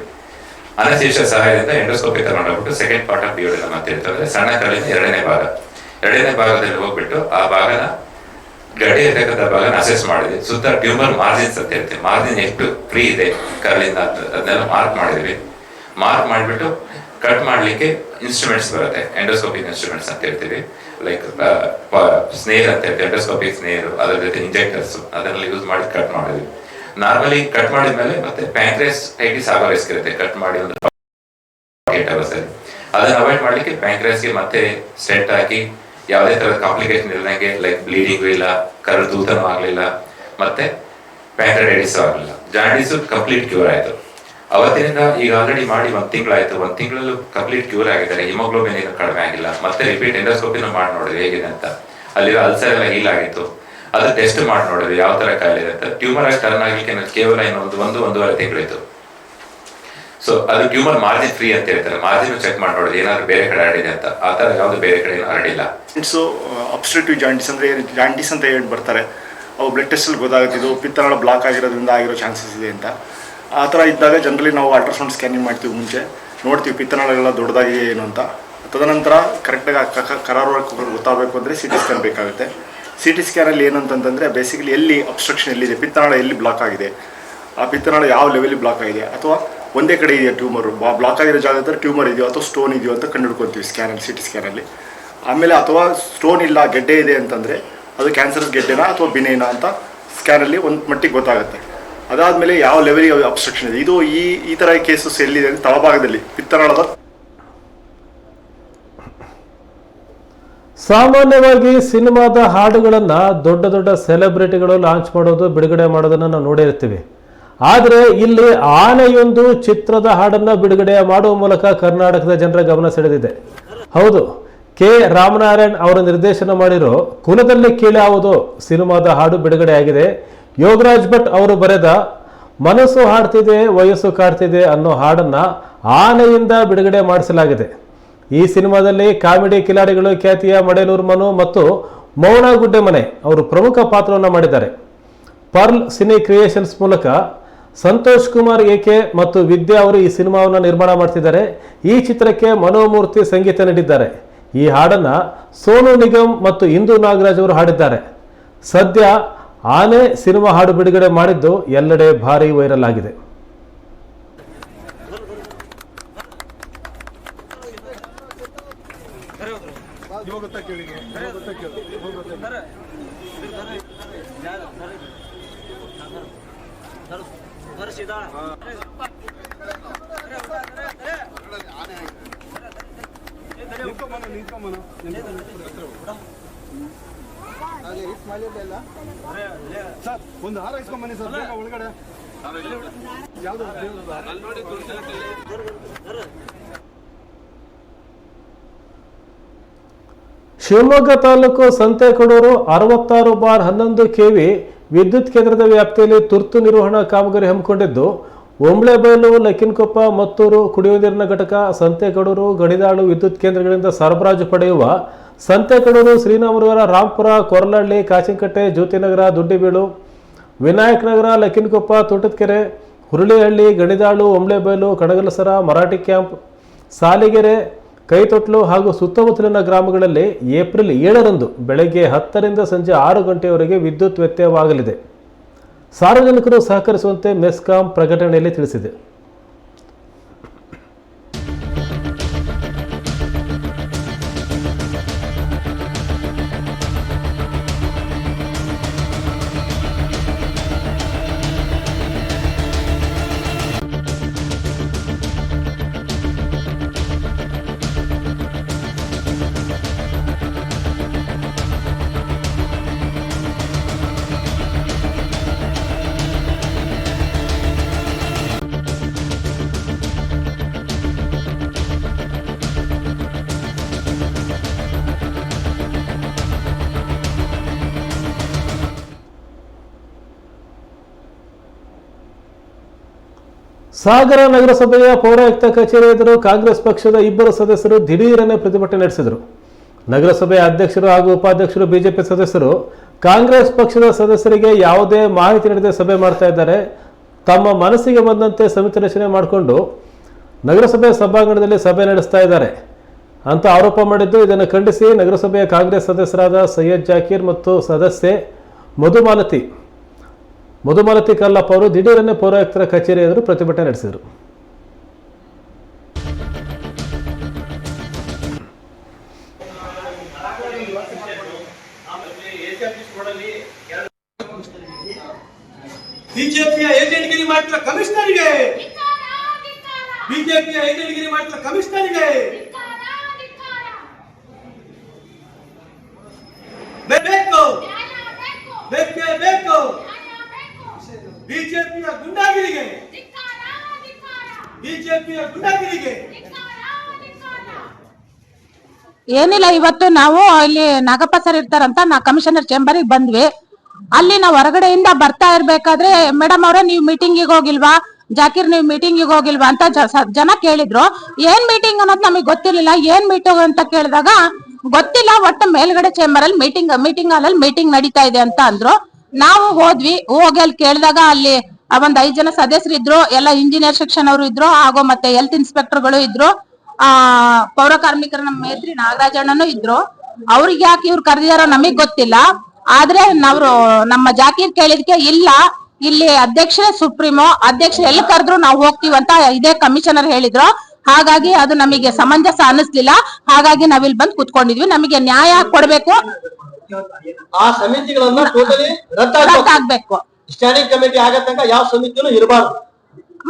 ಅನಸ್ತೇಷಿಯಾ ಸಹಾಯದಿಂದ endoscopy ತಗೊಂಡೋಗ್ಬಿಟ್ಟು second part of duodenum ಅಂತ ಹೇಳ್ತಂದ್ರೆ ಸಣ್ಣ ಕರಳಿನ 2ನೇ ಭಾಗದಲ್ಲಿ ಹೋಗ್ಬಿಟ್ಟು ಆ ಭಾಗನ ಗಡ್ಡೆ ಇರ್ತಕ್ಕಂಥ ಭಾಗನ ಅಸೆಸ್ ಮಾಡಿದ್ವಿ. ಸುತ್ತ ಟ್ಯೂಮರ್ ಮಾರ್ಜಿನ್ಸ್ ಅಂತ ಹೇಳ್ತೀವಿ. ಮಾರ್ಜಿನ್ ಎಷ್ಟು ಫ್ರೀ ಇದೆ ಕರಳಿಂದ ಅದನ್ನೆಲ್ಲ ಮಾರ್ಕ್ ಮಾಡಿದ್ವಿ. ಮಾರ್ಕ್ ಮಾಡಿಬಿಟ್ಟು ಕಟ್ ಮಾಡಲಿಕ್ಕೆ ಇನ್ಸ್ಟ್ರೂಮೆಂಟ್ಸ್ ಬರುತ್ತೆ, ಎಂಡೋಸ್ಕೋಪಿಕ್ ಇನ್ಸ್ಟ್ರೂಮೆಂಟ್ಸ್ ಅಂತ ಹೇಳ್ತೀವಿ. ಲೈಕ್ ಸ್ನೇರ್ ಅಂತ ಹೇಳ್ತೀವಿ, ಎಂಡೋಸ್ಕೋಪಿಕ್ ಸ್ನೇರ್, ಅದರ ಜೊತೆ ಇಂಜೆಕ್ಟರ್ಸ್, ಅದನ್ನೆಲ್ಲ ಯೂಸ್ ಮಾಡಿ ಕಟ್ ಮಾಡಿದ್ವಿ. ನಾರ್ಮಲಿ ಕಟ್ ಮಾಡಿದ್ಮೇಲೆ ಮತ್ತೆ ಪ್ಯಾಂಕ್ರಿಯಾಸ್ಟೈಟಿಸ್ ಆಗೋ ರಿಸ್ಕ್ ಇರುತ್ತೆ. ಕಟ್ ಮಾಡಿ ಒಂದು 8 hours ಅಲ್ಲಿ ಅದನ್ನ ಅವಾಯ್ಡ್ ಮಾಡಲಿಕ್ಕೆ ಪ್ಯಾಂಕ್ರಿಯಾಸ್ಗೆ ಮತ್ತೆ ಸ್ಟೆಂಟ್ ಹಾಕಿ ಯಾವುದೇ ತರದ ಕಾಂಪ್ಲಿಕೇಶನ್ ಇಲ್ಲದಂಗೆ, ಲೈಕ್ ಬ್ಲೀಡಿಂಗು ಇಲ್ಲ, ಕರಳು ತೂತನೂ ಆಗಲಿಲ್ಲ, ಮತ್ತೆ ಪ್ಯಾಂಕ್ರಿಯಾಟೈಟಿಸ್ ಆಗಲಿಲ್ಲ. ಜಾಂಡೀಸು ಕಂಪ್ಲೀಟ್ ಕ್ಯೂರ್ ಆಯಿತು. ಅವತ್ತಿನಿಂದ ಈಗ ಆಲ್ರೆಡಿ ಮಾಡಿ 1 ತಿಂಗಳಾಯಿತು. 1 ತಿಂಗಳಲ್ಲೂ ಕಂಪ್ಲೀಟ್ ಕ್ಯೂರ್ ಆಗಿದ್ದಾರೆ. ಹಿಮೋಗ್ಲೋಬಿನ್ ಏನು ಕಡಿಮೆ ಆಗಿಲ್ಲ. ಮತ್ತೆ ರಿಪೀಟ್ ಎಂಡೋಸ್ಕೋಪಿನ ಮಾಡಿ ನೋಡಿದ್ವಿ ಹೇಗಿದೆ ಅಂತ. ಅಲ್ಲಿರೋ ಅಲ್ಸರ್ ಎಲ್ಲ ಹೀಲ್ ಆಗಿತ್ತು. ಅದು ಟೆಸ್ಟ್ ಮಾಡಿ ನೋಡಿದ್ವಿ ಯಾವ ತರ ಕಾಯಿಲೆ ಇದೆ ಅಂತ. ಟ್ಯೂಮರ್ ಆಗಿ ಟರ್ನ್ ಆಗಲಿಕ್ಕೆ ಕೇವಲ ಒಂದೂವರೆ ತಿಂಗಳಿತ್ತು. ಸೊ ಅದು ಟ್ಯೂಮರ್ ಮಾರ್ಜಿನ್ ಫ್ರೀ ಅಂತ ಹೇಳ್ತಾರೆ. ಮಾರ್ಜಿನ್ ಚೆಕ್ ಮಾಡಿ ನೋಡಿದ್ರೆ ಏನಾದ್ರು ಬೇರೆ ಕಡೆ ಹರಡಿದೆ ಅಂತ. ಆ ತರ ಯಾವ್ದು ಬೇರೆ ಕಡೆ ಏನು ಹರಡಿಲ್ಲ. ಸೊ ಅಬ್ಸ್ಟ್ರಕ್ಟಿವ್ ಜಾಂಡೀಸ್ ಅಂದ್ರೆ ಜಾಂಡೀಸ್ ಅಂತ ಹೇಳಿ ಬರ್ತಾರೆ. ಅವು ಬ್ಲಡ್ ಟೆಸ್ಟಲ್ಲಿ ಗೊತ್ತಾಗುತ್ತೆ ಇದು ಪಿತ್ತನಾಳ ಬ್ಲಾಕ್ ಆಗಿರೋದ್ರಿಂದ ಆಗಿರೋ ಚಾನ್ಸಸ್ ಇದೆ ಅಂತ. ಆ ಥರ ಇದ್ದಾಗ ಜನರಲಿ ನಾವು ಅಲ್ಟ್ರಾಸೌಂಡ್ ಸ್ಕ್ಯಾನಿಂಗ್ ಮಾಡ್ತೀವಿ. ಮುಂಚೆ ನೋಡ್ತೀವಿ ಪಿತ್ತನಾಳಗಳೆಲ್ಲ ದೊಡ್ಡದಾಗಿದೆ ಏನು ಅಂತ. ತದನಂತರ ಕರೆಕ್ಟಾಗಿ ಕರಾರುವಾಗಿ ಗೊತ್ತಾಗಬೇಕು ಅಂದರೆ CT ಸ್ಕ್ಯಾನ್ ಬೇಕಾಗುತ್ತೆ. CT ಸ್ಕ್ಯಾನಲ್ಲಿ ಏನಂತಂದರೆ ಬೇಸಿಕಲಿ ಎಲ್ಲಿ ಅಬ್ಸ್ಟ್ರಕ್ಷನ್ ಎಲ್ಲಿದೆ, ಪಿತ್ತನಾಳ ಎಲ್ಲಿ ಬ್ಲಾಕ್ ಆಗಿದೆ, ಆ ಪಿತ್ತನಾಳ ಯಾವ ಲೆವೆಲ್ ಬ್ಲಾಕ್ ಆಗಿದೆ, ಅಥವಾ ಒಂದೇ ಕಡೆ ಇದೆಯಾ ಟ್ಯೂಮರು, ಬ್ಲಾಕ್ ಆಗಿರೋ ಜಾಗದಲ್ಲಿ ಟ್ಯೂಮರ್ ಇದೆಯೋ ಅಥವಾ ಸ್ಟೋನ್ ಇದೆಯೋ ಅಂತ ಕಂಡುಹಿಡ್ಕೊತೀವಿ ಸ್ಕ್ಯಾನಲ್ಲಿ, CT ಸ್ಕ್ಯಾನಲ್ಲಿ. ಆಮೇಲೆ ಅಥವಾ ಸ್ಟೋನ್ ಇಲ್ಲ ಗೆಡ್ಡೆ ಇದೆ ಅಂತಂದರೆ ಅದು ಕ್ಯಾನ್ಸರಸ್ ಗೆಡ್ಡೆನಾ ಅಥವಾ ಬಿನೇನಾ ಅಂತ ಸ್ಕ್ಯಾನಲ್ಲಿ ಒಂದು ಮಟ್ಟಿಗೆ ಗೊತ್ತಾಗುತ್ತೆ. ಅದಾದಮೇಲೆ ಯಾವ ಲೆವೆಲಿಗೆ ಅಬ್ಸ್ಟ್ರಕ್ಷನ್ ಇದೆ, ಇದು ಈ ಥರ ಕೇಸಸ್ ಎಲ್ಲಿದೆ ಅಂದರೆ ತಳಭಾಗದಲ್ಲಿ ಪಿತ್ತನಾಳದ. ಸಾಮಾನ್ಯವಾಗಿ ಸಿನಿಮಾದ ಹಾಡುಗಳನ್ನು ದೊಡ್ಡ ದೊಡ್ಡ ಸೆಲೆಬ್ರಿಟಿಗಳು ಲಾಂಚ್ ಮಾಡೋದು, ಬಿಡುಗಡೆ ಮಾಡೋದನ್ನು ನಾವು ನೋಡಿರ್ತೀವಿ. ಆದರೆ ಇಲ್ಲಿ ಆನೆಯೊಂದು ಚಿತ್ರದ ಹಾಡನ್ನು ಬಿಡುಗಡೆ ಮಾಡುವ ಮೂಲಕ ಕರ್ನಾಟಕದ ಜನರ ಗಮನ ಸೆಳೆದಿದೆ. ಹೌದು, ಕೆ ರಾಮನಾರಾಯಣ್ ಅವರ ನಿರ್ದೇಶನ ಮಾಡಿರೋ ಕುಲದಲ್ಲಿ ಕೀಳ್ಯಾವುದೋ ಸಿನಿಮಾದ ಹಾಡು ಬಿಡುಗಡೆ ಆಗಿದೆ. ಯೋಗರಾಜ್ ಭಟ್ ಅವರು ಬರೆದ ಮನಸ್ಸು ಹಾಡ್ತಿದೆ ವಯಸ್ಸು ಕಾಡ್ತಿದೆ ಅನ್ನೋ ಹಾಡನ್ನು ಆನೆಯಿಂದ ಬಿಡುಗಡೆ ಮಾಡಿಸಲಾಗಿದೆ. ಈ ಸಿನಿಮಾದಲ್ಲಿ ಕಾಮಿಡಿ ಕಿಲಾಡಿಗಳು ಖ್ಯಾತಿಯ ಮಡೇಲೂರು ಮನು ಮತ್ತು ಮೌನ ಗುಡ್ಡೆಮನೆ ಅವರು ಪ್ರಮುಖ ಪಾತ್ರವನ್ನು ಮಾಡಿದ್ದಾರೆ. ಪರ್ಲ್ ಸಿನಿ ಕ್ರಿಯೇಷನ್ಸ್ ಮೂಲಕ ಸಂತೋಷ್ ಕುಮಾರ್ ಎಕೆ ಮತ್ತು ವಿದ್ಯಾ ಅವರು ಈ ಸಿನಿಮಾವನ್ನು ನಿರ್ಮಾಣ ಮಾಡ್ತಿದ್ದಾರೆ. ಈ ಚಿತ್ರಕ್ಕೆ ಮನೋಮೂರ್ತಿ ಸಂಗೀತ ನೀಡಿದ್ದಾರೆ. ಈ ಹಾಡನ್ನು ಸೋನು ನಿಗಮ್ ಮತ್ತು ಇಂದು ನಾಗರಾಜ್ ಅವರು ಹಾಡಿದ್ದಾರೆ. ಸದ್ಯ ಆನೆ ಸಿನಿಮಾ ಹಾಡು ಬಿಡುಗಡೆ ಮಾಡಿದ್ದು ಎಲ್ಲೆಡೆ ಭಾರಿ ವೈರಲ್ ಆಗಿದೆ. ಒಂದು ಹಾರ ಇಸ್ಕೊಂಬನ್ನಿ ಸರ್ ಒಳಗಡೆ. ಶಿವಮೊಗ್ಗ ತಾಲೂಕು ಸಂತೆಕಡೂರು 66/11 kV ವಿದ್ಯುತ್ ಕೇಂದ್ರದ ವ್ಯಾಪ್ತಿಯಲ್ಲಿ ತುರ್ತು ನಿರ್ವಹಣಾ ಕಾಮಗಾರಿ ಹಮ್ಮಿಕೊಂಡಿದ್ದು, ಓಂಬ್ಳೆಬೈಲು, ಲಕ್ಕಿನಕೊಪ್ಪ, ಮತ್ತೂರು ಕುಡಿಯುವ ನೀರಿನ ಘಟಕ, ಸಂತೆಕಡೂರು, ಗಣಿದಾಳು ವಿದ್ಯುತ್ ಕೇಂದ್ರಗಳಿಂದ ಸರಬರಾಜು ಪಡೆಯುವ ಸಂತೆಕಡೂರು, ಶ್ರೀರಾಮನಗರ, ರಾಂಪುರ, ಕೊರಲಹಳ್ಳಿ, ಕಾಚಿನಕಟ್ಟೆ, ಜ್ಯೋತಿನಗರ, ದುಡ್ಡಿಬೀಳು, ವಿನಾಯಕನಗರ, ಲಕ್ಕಿನಕೊಪ್ಪ, ತೋಟದಕೆರೆ, ಹುರುಳಿಹಳ್ಳಿ, ಗಣಿದಾಳು, ಓಂಬ್ಳೆಬೈಲು, ಕಣಗಲಸರ, ಮರಾಠಿ ಕ್ಯಾಂಪ್, ಸಾಲಿಗೆರೆ, ಕೈತೊಟ್ಲು ಹಾಗೂ ಸುತ್ತಮುತ್ತಲಿನ ಗ್ರಾಮಗಳಲ್ಲಿ ಏಪ್ರಿಲ್ 7ರಂದು ಬೆಳಗ್ಗೆ 10ರಿಂದ ಸಂಜೆ 6 ಗಂಟೆಯವರೆಗೆ ವಿದ್ಯುತ್ ವ್ಯತ್ಯಯವಾಗಲಿದೆ. ಸಾರ್ವಜನಿಕರು ಸಹಕರಿಸುವಂತೆ ಮೆಸ್ಕಾಂ ಪ್ರಕಟಣೆಯಲ್ಲಿ ತಿಳಿಸಿದೆ. ಸಾಗರ ನಗರಸಭೆಯ ಪೌರಾಯುಕ್ತ ಕಚೇರಿ ಎದುರು ಕಾಂಗ್ರೆಸ್ ಪಕ್ಷದ 2 ಸದಸ್ಯರು ದಿಢೀರನೆ ಪ್ರತಿಭಟನೆ ನಡೆಸಿದರು. ನಗರಸಭೆಯ ಅಧ್ಯಕ್ಷರು ಹಾಗೂ ಉಪಾಧ್ಯಕ್ಷರು ಬಿಜೆಪಿ ಸದಸ್ಯರು ಕಾಂಗ್ರೆಸ್ ಪಕ್ಷದ ಸದಸ್ಯರಿಗೆ ಯಾವುದೇ ಮಾಹಿತಿ ನೀಡದೆ ಸಭೆ ಮಾಡ್ತಾ ಇದ್ದಾರೆ. ತಮ್ಮ ಮನಸ್ಸಿಗೆ ಬಂದಂತೆ ಸಮಿತಿ ರಚನೆ ಮಾಡಿಕೊಂಡು ನಗರಸಭೆ ಸಭಾಂಗಣದಲ್ಲಿ ಸಭೆ ನಡೆಸ್ತಾ ಇದ್ದಾರೆ ಅಂತ ಆರೋಪ ಮಾಡಿದ್ದು, ಇದನ್ನು ಖಂಡಿಸಿ ನಗರಸಭೆಯ ಕಾಂಗ್ರೆಸ್ ಸದಸ್ಯರಾದ ಸೈಯದ್ ಜಾಕೀರ್ ಮತ್ತು ಸದಸ್ಯೆ ಮಧುಮಾಲತಿ ಕಲ್ಲಪ್ಪ ಅವರು ದಿಢೀರನ್ನೇ ಪೌರಾಯುಕ್ತರ ಕಚೇರಿ ಎದುರು ಪ್ರತಿಭಟನೆ ನಡೆಸಿದರು. ಬಿಜೆಪಿಯ ಏಜೆಂಟ್ಗಿರಿ ಮಾಡ್ತಿರೋ ಕಮಿಷನರ್ಗೆ, ಬಿಜೆಪಿಯ ಏಜೆಂಟ್ಗಿರಿ ಮಾಡ್ತಿರೋ ಕಮಿಷನರ್ಗೆ ಬೇಕು, ಬೇಕೇ ಬೇಕು. ಬಿಜೆಪಿಯ ಗುಂಡಾಗಿರಿಗೆ, ಬಿಜೆಪಿಯ ಗುಂಡಾಗಿರಿಗೆ ಏನಿಲ್ಲ. ಇವತ್ತು ನಾವು ಇಲ್ಲಿ ನಾಗಪ್ಪ ಸರ್ ಇರ್ತಾರಂತ ಕಮಿಷನರ್ ಚೇಂಬರ್ಗೆ ಬಂದ್ವಿ. ಅಲ್ಲಿ ನಾವು ಹೊರಗಡೆಯಿಂದ ಬರ್ತಾ ಇರ್ಬೇಕಾದ್ರೆ ಮೇಡಮ್ ಅವರೇ ನೀವು ಮೀಟಿಂಗಿಗೆ ಹೋಗಿಲ್ವಾ, ಜಾಕೀರ್ ನೀವು ಮೀಟಿಂಗಿಗೆ ಹೋಗಿಲ್ವಾ ಅಂತ ಜನ ಕೇಳಿದ್ರು. ಏನ್ ಮೀಟಿಂಗ್ ಅನ್ನೋದು ನಮಗೆ ಗೊತ್ತಿರ್ಲಿಲ್ಲ. ಏನ್ ಮೀಟಿಂಗ್ ಅಂತ ಕೇಳಿದಾಗ ಗೊತ್ತಿಲ್ಲ, ಒಟ್ಟು ಮೇಲ್ಗಡೆ ಚೇಂಬರ್ ಅಲ್ಲಿ ಮೀಟಿಂಗ್ ಹಾಲ್ ಅಲ್ಲಿ ಮೀಟಿಂಗ್ ನಡೀತಾ ಇದೆ ಅಂತ ಅಂದ್ರು. ನಾವು ಹೋದ್ವಿ. ಹೋಗಿ ಅಲ್ಲಿ ಕೇಳಿದಾಗ ಅಲ್ಲಿ ಒಂದ್ 5 ಜನ ಸದಸ್ಯರು ಇದ್ರು. ಎಲ್ಲ ಇಂಜಿನಿಯರ್ ಸೆಕ್ಷನ್ ಅವರು ಇದ್ರು, ಹಾಗೂ ಮತ್ತೆ ಹೆಲ್ತ್ ಇನ್ಸ್ಪೆಕ್ಟರ್ಗಳು ಇದ್ರು, ಪೌರ ಕಾರ್ಮಿಕರ ನಮ್ಮ ಮೇತ್ರಿ ನಾಗರಾಜಣ್ಣನು ಇದ್ರು. ಅವ್ರಿಗೆ ಯಾಕೆ ಇವ್ರು ಕರೆದಿದಾರೋ ನಮಗ್ ಗೊತ್ತಿಲ್ಲ. ಆದ್ರೆ ನಮ್ಮ ಜಾಕೀರ್ ಕೇಳಿದ್ಕೆ ಇಲ್ಲ, ಇಲ್ಲಿ ಅಧ್ಯಕ್ಷರೇ ಸುಪ್ರೀಮೋ, ಅಧ್ಯಕ್ಷರು ಎಲ್ಲಿ ಕರೆದ್ರು ನಾವು ಹೋಗ್ತೀವಂತ ಇದೇ ಕಮಿಷನರ್ ಹೇಳಿದ್ರು. ಹಾಗಾಗಿ ಅದು ನಮಗೆ ಸಮಂಜಸ ಅನಿಸ್ಲಿಲ್ಲ. ಹಾಗಾಗಿ ನಾವಿಲ್ಲಿ ಬಂದು ಕುತ್ಕೊಂಡಿದ್ವಿ. ನಮಗೆ ನ್ಯಾಯ ಕೊಡ್ಬೇಕು, ಆ ಸಮಿತಿಗಳನ್ನ ಟೋಟಲಿ ರದ್ದಾಗ್ಬೇಕು. ಸ್ಟ್ಯಾಂಡಿಂಗ್ ಕಮಿಟಿ ಆಗೋ ತನಕ ಯಾವ ಸಮಿತಿನೂ ಇರಬಾರ್ದು.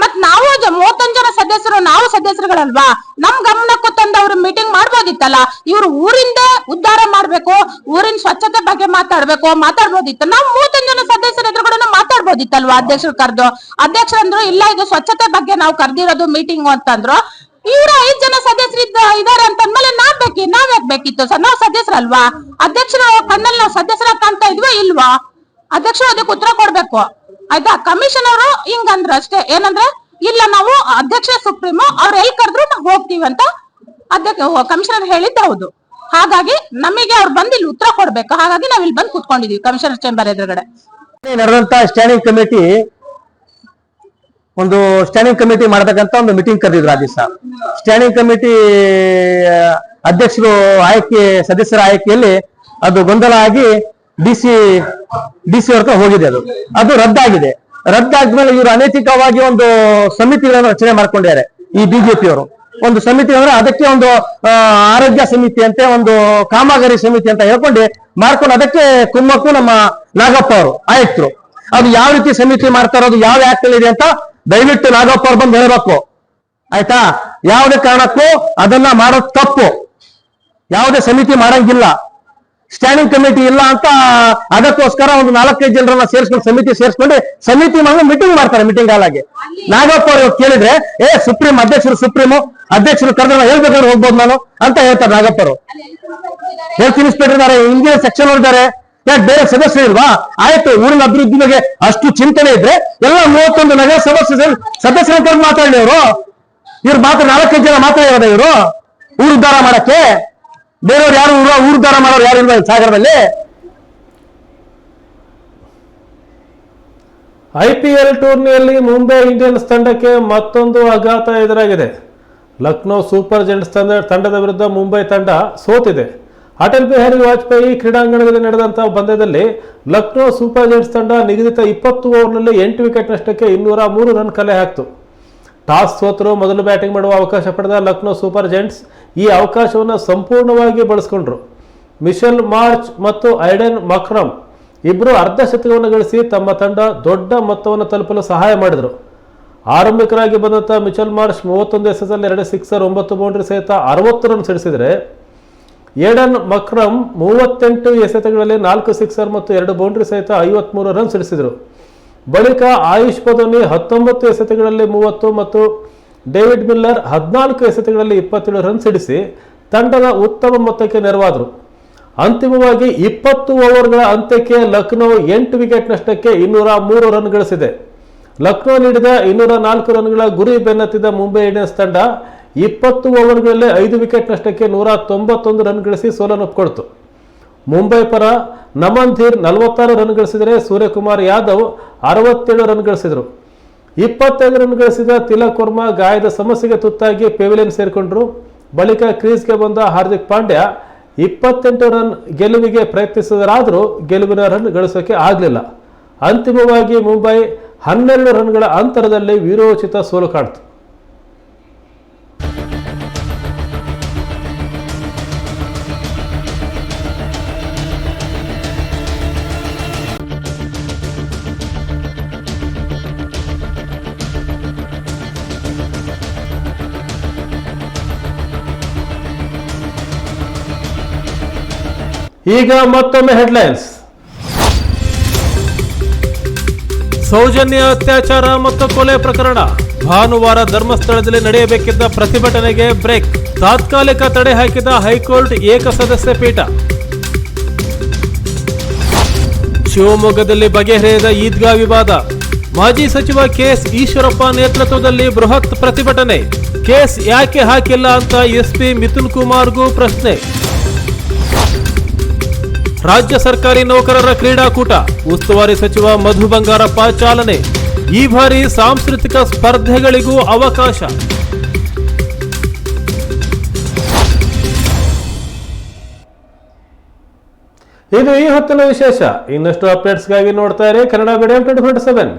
ಮತ್ ನಾವು 31 ಜನ ಸದಸ್ಯರು, ನಾವು ಸದಸ್ಯರುಗಳಲ್ವಾ, ನಮ್ ಗಮನಕ್ಕೂ ತಂದು ಅವ್ರು ಮೀಟಿಂಗ್ ಮಾಡ್ಬೋದಿತ್ತಲ್ಲ. ಇವ್ರು ಊರಿಂದ ಉದ್ಧಾರ ಮಾಡ್ಬೇಕು, ಊರಿನ ಸ್ವಚ್ಛತೆ ಬಗ್ಗೆ ಮಾತಾಡ್ಬೋದಿತ್ತು. ನಾವು 31 ಜನ ಸದಸ್ಯರ ಎದುರುಗಡೆ ಮಾತಾಡ್ಬೋದಿತ್ತಲ್ವಾ. ಅಧ್ಯಕ್ಷರು ಕರೆದು ಅಧ್ಯಕ್ಷರಂದ್ರು ಇಲ್ಲ, ಇದು ಸ್ವಚ್ಛತೆ ಬಗ್ಗೆ ನಾವು ಕರೆದಿರೋದು ಮೀಟಿಂಗ್ ಅಂತಂದ್ರು. ಇವ್ರು 5 ಜನ ಸದಸ್ಯರು ಇದಾರೆ ಅಂತಂದ್ಮೇಲೆ ನಾವ್ ಯಾಕೆ ಬೇಕಿತ್ತು ಸರ್? ನಾವು ಸದಸ್ಯರಲ್ವಾ? ಅಧ್ಯಕ್ಷರ ಕಣ್ಣಲ್ಲಿ ನಾವು ಸದಸ್ಯರ ಕಾಣ್ತಾ ಇದ್ವಾ ಇಲ್ವಾ? ಅಧ್ಯಕ್ಷರು ಅದಕ್ಕೆ ಉತ್ತರ ಕೊಡ್ಬೇಕು ಆಯ್ತಾ. ಕಮಿಷನ್ ಅವರು ಹಿಂಗಂದ್ರು ಅಷ್ಟೇ. ಏನಂದ್ರೆ ಇಲ್ಲ, ನಾವು ಅಧ್ಯಕ್ಷ ಸುಪ್ರೀಮೋ, ಅವ್ರು ಎಲ್ಲಿ ಕರೆದ್ರು ನಾವು ಹೋಗ್ತೀವಿ ಅಂತ ಕಮಿಷನರ್ ಹೇಳಿದ್ದು ಹೌದು. ಹಾಗಾಗಿ ನಮಗೆ ಅವ್ರು ಬಂದು ಇಲ್ಲಿ ಉತ್ತರ ಕೊಡ್ಬೇಕು. ಹಾಗಾಗಿ ನಾವ್ ಇಲ್ಲಿ ಬಂದು ಕುತ್ಕೊಂಡಿದೀವಿ ಕಮಿಷನರ್ ಚೇಂಬರ್ ಎದುರುಗಡೆ. ನಡೆದಂತ ಸ್ಟ್ಯಾಂಡಿಂಗ್ ಕಮಿಟಿ ಮಾಡತಕ್ಕಂತ ಒಂದು ಮೀಟಿಂಗ್ ಕರೆದಿದ್ರು. ಆ ದಿವಸ ಸ್ಟ್ಯಾಂಡಿಂಗ್ ಕಮಿಟಿ ಅಧ್ಯಕ್ಷರು ಸದಸ್ಯರ ಆಯ್ಕೆಯಲ್ಲಿ ಅದು ಗೊಂದಲ ಆಗಿ ಡಿಸಿ ಅವ್ರ ಹೋಗಿದೆ. ಅದು ರದ್ದಾಗಿದೆ. ರದ್ದಾದ್ಮೇಲೆ ಇವರು ಅನೈತಿಕವಾಗಿ ಒಂದು ಸಮಿತಿಗಳನ್ನು ರಚನೆ ಮಾಡ್ಕೊಂಡಿದ್ದಾರೆ. ಈ ಬಿಜೆಪಿಯವರು ಒಂದು ಸಮಿತಿ ಅಂದ್ರೆ ಅದಕ್ಕೆ ಒಂದು ಆರೋಗ್ಯ ಸಮಿತಿ ಅಂತೆ, ಒಂದು ಕಾಮಗಾರಿ ಸಮಿತಿ ಅಂತ ಹೇಳ್ಕೊಂಡು ಮಾಡ್ಕೊಂಡು ಅದಕ್ಕೆ ಕುಮ್ಮಕ್ಕು ನಮ್ಮ ನಾಗಪ್ಪ ಅವರು ಆಯುಕ್ತರು. ಅದು ಯಾವ ರೀತಿ ಸಮಿತಿ ಮಾಡ್ತಾರೋ, ಅದು ಯಾವ ಆಕ್ಟ್ ಅಲ್ಲಿ ಇದೆ ಅಂತ ದಯವಿಟ್ಟು ನಾಗಪ್ಪ ಅವ್ರು ಬಂದು ಹೇಳ್ಬೇಕು ಆಯ್ತಾ. ಯಾವುದೇ ಕಾರಣಕ್ಕೂ ಅದನ್ನ ಮಾಡೋದು ತಪ್ಪು. ಯಾವುದೇ ಸಮಿತಿ ಮಾಡಂಗಿಲ್ಲ. ಸ್ಟ್ಯಾಂಡಿಂಗ್ ಕಮಿಟಿ ಇಲ್ಲ ಅಂತ ಅದಕ್ಕೋಸ್ಕರ ಒಂದು 4-5 ಜನರನ್ನ ಸೇರಿಸ್ಕೊಂಡು ಸಮಿತಿ ಮಾಡಿ ಮೀಟಿಂಗ್ ಮಾಡ್ತಾರೆ. ಮೀಟಿಂಗ್ ಹಾಲಾಗಿ ನಾಗಪ್ಪ ಅವರು ಕೇಳಿದ್ರೆ ಅಧ್ಯಕ್ಷರು ಕರೆದ್ರೆ ಹೇಳ್ಬೇಕಾದ್ರೆ ಹೋಗ್ಬೋದು ನಾನು ಅಂತ ಹೇಳ್ತಾರೆ ನಾಗಪ್ಪ ಅವರು. ಹೆಲ್ತ್ ಇನ್ಸ್ಪೆಕ್ಟರ್ ಇದ್ದಾರೆ, ಇಂಜಿನಿಯರ್ ಸೆಕ್ಷನ್ ಇದ್ದಾರೆ, ಯಾಕೆ ಬೇರೆ ಸದಸ್ಯರು ಇಲ್ವಾ? ಆಯ್ತು, ಊರಿನ ಅಭಿವೃದ್ಧಿ ಬಗ್ಗೆ ಅಷ್ಟು ಚಿಂತನೆ ಇದ್ರೆ ಎಲ್ಲ 31 ನಗರ ಸದಸ್ಯರ ಕರೆದು ಮಾತಾಡಲಿ ಅವರು. ಇವ್ರು 4-5 ಜನ ಮಾತಾಡಿರೋದ ಇವರು ಊರು ಉದ್ಧಾರ ಮಾಡಕ್ಕೆ? ಬೇರೆಯವ್ರು ಯಾರು ಊರು ಉದ್ಧಾರ ಮಾಡೋರು ಯಾರು ಇಲ್ವಾ ಸಾಗರದಲ್ಲಿ? IPL ಟೂರ್ನಿಯಲ್ಲಿ ಮುಂಬೈ ಇಂಡಿಯನ್ಸ್ ತಂಡಕ್ಕೆ ಮತ್ತೊಂದು ಆಘಾತ ಎದುರಾಗಿದೆ. ಲಕ್ನೋ ಸೂಪರ್ ಜೈಂಟ್ಸ್ ತಂಡದ ವಿರುದ್ಧ ಮುಂಬೈ ತಂಡ ಸೋತಿದೆ. ಅಟಲ್ ಬಿಹಾರಿ ವಾಜಪೇಯಿ ಕ್ರೀಡಾಂಗಣದಲ್ಲಿ ನಡೆದಂತಹ ಪಂದ್ಯದಲ್ಲಿ ಲಕ್ನೋ ಸೂಪರ್ ಜೈಂಟ್ಸ್ ತಂಡ ನಿಗದಿತ 20 ಓವರ್ನಲ್ಲಿ 8 ವಿಕೆಟ್ ನಷ್ಟಕ್ಕೆ 203 ರನ್ ಕಲೆ ಹಾಕಿತು. ಟಾಸ್ ಸೋತರು ಮೊದಲು ಬ್ಯಾಟಿಂಗ್ ಮಾಡುವ ಅವಕಾಶ ಪಡೆದ ಲಕ್ನೋ ಸೂಪರ್ ಜೈಂಟ್ಸ್ ಈ ಅವಕಾಶವನ್ನು ಸಂಪೂರ್ಣವಾಗಿ ಬಳಸಿಕೊಂಡ್ರು. ಮಿಶೆಲ್ ಮಾರ್ಚ್ ಮತ್ತು ಐಡೆನ್ ಮಕ್ರಮ್ ಇಬ್ಬರು ಅರ್ಧ ಶತಕವನ್ನು ಗಳಿಸಿ ತಮ್ಮ ತಂಡ ದೊಡ್ಡ ಮೊತ್ತವನ್ನು ತಲುಪಲು ಸಹಾಯ ಮಾಡಿದರು. ಆರಂಭಿಕರಾಗಿ ಬಂದಂಥ ಮಿಚೆಲ್ ಮಾರ್ಚ್ 31 ಎಸೆತದಲ್ಲಿ 2 ಸಿಕ್ಸರ್ 9 ಬೌಂಡ್ರಿ ಸಹಿತ 60 ರನ್ ಸಿಡಿಸಿದರೆ, ಏಡನ್ ಮಕ್ರಮ್ 38 ಎಸೆತಗಳಲ್ಲಿ 4 ಸಿಕ್ಸರ್ ಮತ್ತು 2 ಬೌಂಡ್ರಿ ಸಹಿತ 53 ರನ್ ಸಿಡಿಸಿದರು. ಬಳಿಕ ಆಯುಷ್ ಪದೋನಿ 19 ಎಸೆತಗಳಲ್ಲಿ 30 ಮತ್ತು ಡೇವಿಡ್ ಮಿಲ್ಲರ್ 14 ಎಸೆತಗಳಲ್ಲಿ 27 ರನ್ ಸಿಡಿಸಿ ತಂಡದ ಉತ್ತಮ ಮೊತ್ತಕ್ಕೆ ನೆರವಾದರು. ಅಂತಿಮವಾಗಿ 20 ಓವರ್ಗಳ ಅಂತ್ಯಕ್ಕೆ ಲಕ್ನೋ 8 ವಿಕೆಟ್ ನಷ್ಟಕ್ಕೆ 203 ರನ್ ಗಳಿಸಿದೆ. ಲಕ್ನೋ ನೀಡಿದ 204 ರನ್ಗಳ ಗುರಿ ಬೆನ್ನತ್ತಿದ ಮುಂಬೈ ಇಂಡಿಯನ್ಸ್ ತಂಡ 20 ಓವರ್ಗಳಲ್ಲಿ 5 ವಿಕೆಟ್ ನಷ್ಟಕ್ಕೆ 191 ರನ್ ಗಳಿಸಿ ಸೋಲನ್ನೊಪ್ಪಿಕೊಡ್ತು. ಮುಂಬೈ ಪರ ನಮನ್ ಧೀರ್ 46 ರನ್ ಗಳಿಸಿದರೆ ಸೂರ್ಯಕುಮಾರ್ ಯಾದವ್ 67 ರನ್ ಗಳಿಸಿದರು. 25 ರನ್ ಗಳಿಸಿದ ತಿಲಕ್ ವರ್ಮಾ ಗಾಯದ ಸಮಸ್ಯೆಗೆ ತುತ್ತಾಗಿ ಪೆವಿಲಿಯನ್ ಸೇರಿಕೊಂಡರು. ಬಳಿಕ ಕ್ರೀಸ್ಗೆ ಬಂದ ಹಾರ್ದಿಕ್ ಪಾಂಡ್ಯ 28 ರನ್ ಗೆಲುವಿಗೆ ಪ್ರಯತ್ನಿಸಿದರಾದರೂ ಗೆಲುವಿನ ರನ್ ಗಳಿಸೋಕೆ ಆಗಲಿಲ್ಲ. ಅಂತಿಮವಾಗಿ ಮುಂಬೈ 12 ರನ್ಗಳ ಅಂತರದಲ್ಲಿ ವೀರೋಚಿತ ಸೋಲು ಕಾಣ್ತು. ಈಗ ಮತ್ತೊಮ್ಮೆ ಹೆಡ್ಲೈನ್ಸ್. ಸೌಜನ್ಯ ಅತ್ಯಾಚಾರ ಮತ್ತು ಕೊಲೆ ಪ್ರಕರಣ. ಭಾನುವಾರ ಧರ್ಮಸ್ಥಳದಲ್ಲಿ ನಡೆಯಬೇಕಿದ್ದ ಪ್ರತಿಭಟನೆಗೆ ಬ್ರೇಕ್. ತಾತ್ಕಾಲಿಕ ತಡೆ ಹಾಕಿದ ಹೈಕೋರ್ಟ್ ಏಕಸದಸ್ಯ ಪೀಠ. ಶಿವಮೊಗ್ಗದಲ್ಲಿ ಬಗೆಹರಿಯದ ಈದ್ಗಾ ವಿವಾದ. ಮಾಜಿ ಸಚಿವ ಕೆಎಸ್ ಈಶ್ವರಪ್ಪ ನೇತೃತ್ವದಲ್ಲಿ ಬೃಹತ್ ಪ್ರತಿಭಟನೆ. ಕೇಸ್ ಯಾಕೆ ಹಾಕಿಲ್ಲ ಅಂತ ಎಸ್ಪಿ ಮಿಥುನ್ ಕುಮಾರ್ಗೂ ಪ್ರಶ್ನೆ. ರಾಜ್ಯ ಸರ್ಕಾರಿ ನೌಕರರ ಕ್ರೀಡಾಕೂಟ. ಉಸ್ತುವಾರಿ ಸಚಿವ ಮಧು ಬಂಗಾರಪ್ಪ ಚಾಲನೆ. ಈ ಬಾರಿ ಸಾಂಸ್ಕೃತಿಕ ಸ್ಪರ್ಧೆಗಳಿಗೂ ಅವಕಾಶ. ಇದು ಈ ಹೊತ್ತಿನ ವಿಶೇಷ. ಇನ್ನಷ್ಟು ಅಪ್ಡೇಟ್ಸ್ಗಾಗಿ ನೋಡ್ತಾ ಇರಿ ಕನ್ನಡ ಮೀಡಿಯಂ 24/7.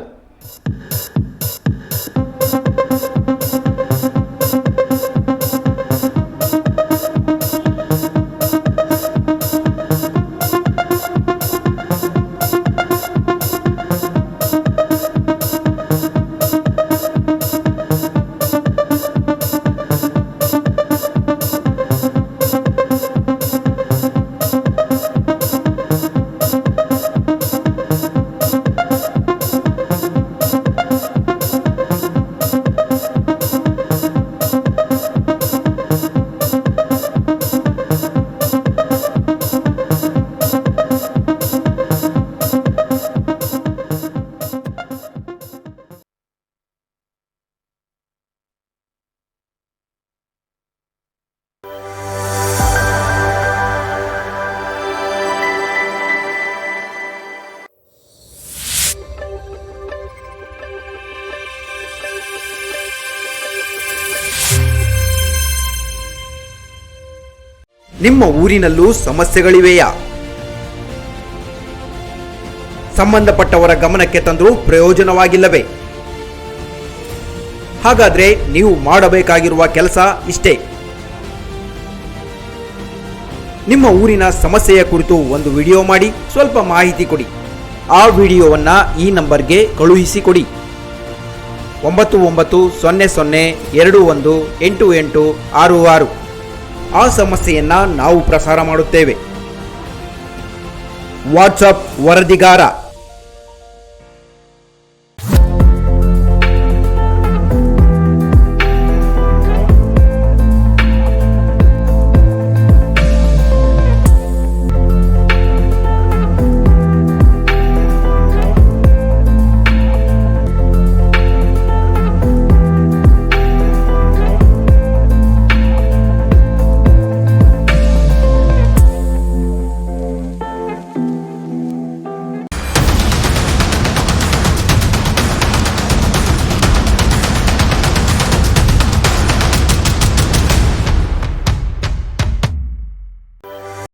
ನಿಮ್ಮ ಊರಿನಲ್ಲೂ ಸಮಸ್ಯೆಗಳಿವೆಯಾ? ಸಂಬಂಧಪಟ್ಟವರ ಗಮನಕ್ಕೆ ತಂದರೂ ಪ್ರಯೋಜನವಾಗಿಲ್ಲವೇ? ಹಾಗಾದ್ರೆ ನೀವು ಮಾಡಬೇಕಾಗಿರುವ ಕೆಲಸ ಇಷ್ಟೇ. ನಿಮ್ಮ ಊರಿನ ಸಮಸ್ಯೆಯ ಕುರಿತು ಒಂದು ವಿಡಿಯೋ ಮಾಡಿ ಸ್ವಲ್ಪ ಮಾಹಿತಿ ಕೊಡಿ. ಆ ವಿಡಿಯೋವನ್ನ ಈ ನಂಬರ್ಗೆ ಕಳುಹಿಸಿಕೊಡಿ. 9900218866. ಆ ಸಮಸ್ಯೆಯನ್ನ ನಾವು ಪ್ರಸಾರ ಮಾಡುತ್ತೇವೆ. ವಾಟ್ಸಪ್ ವರದಿಗಾರ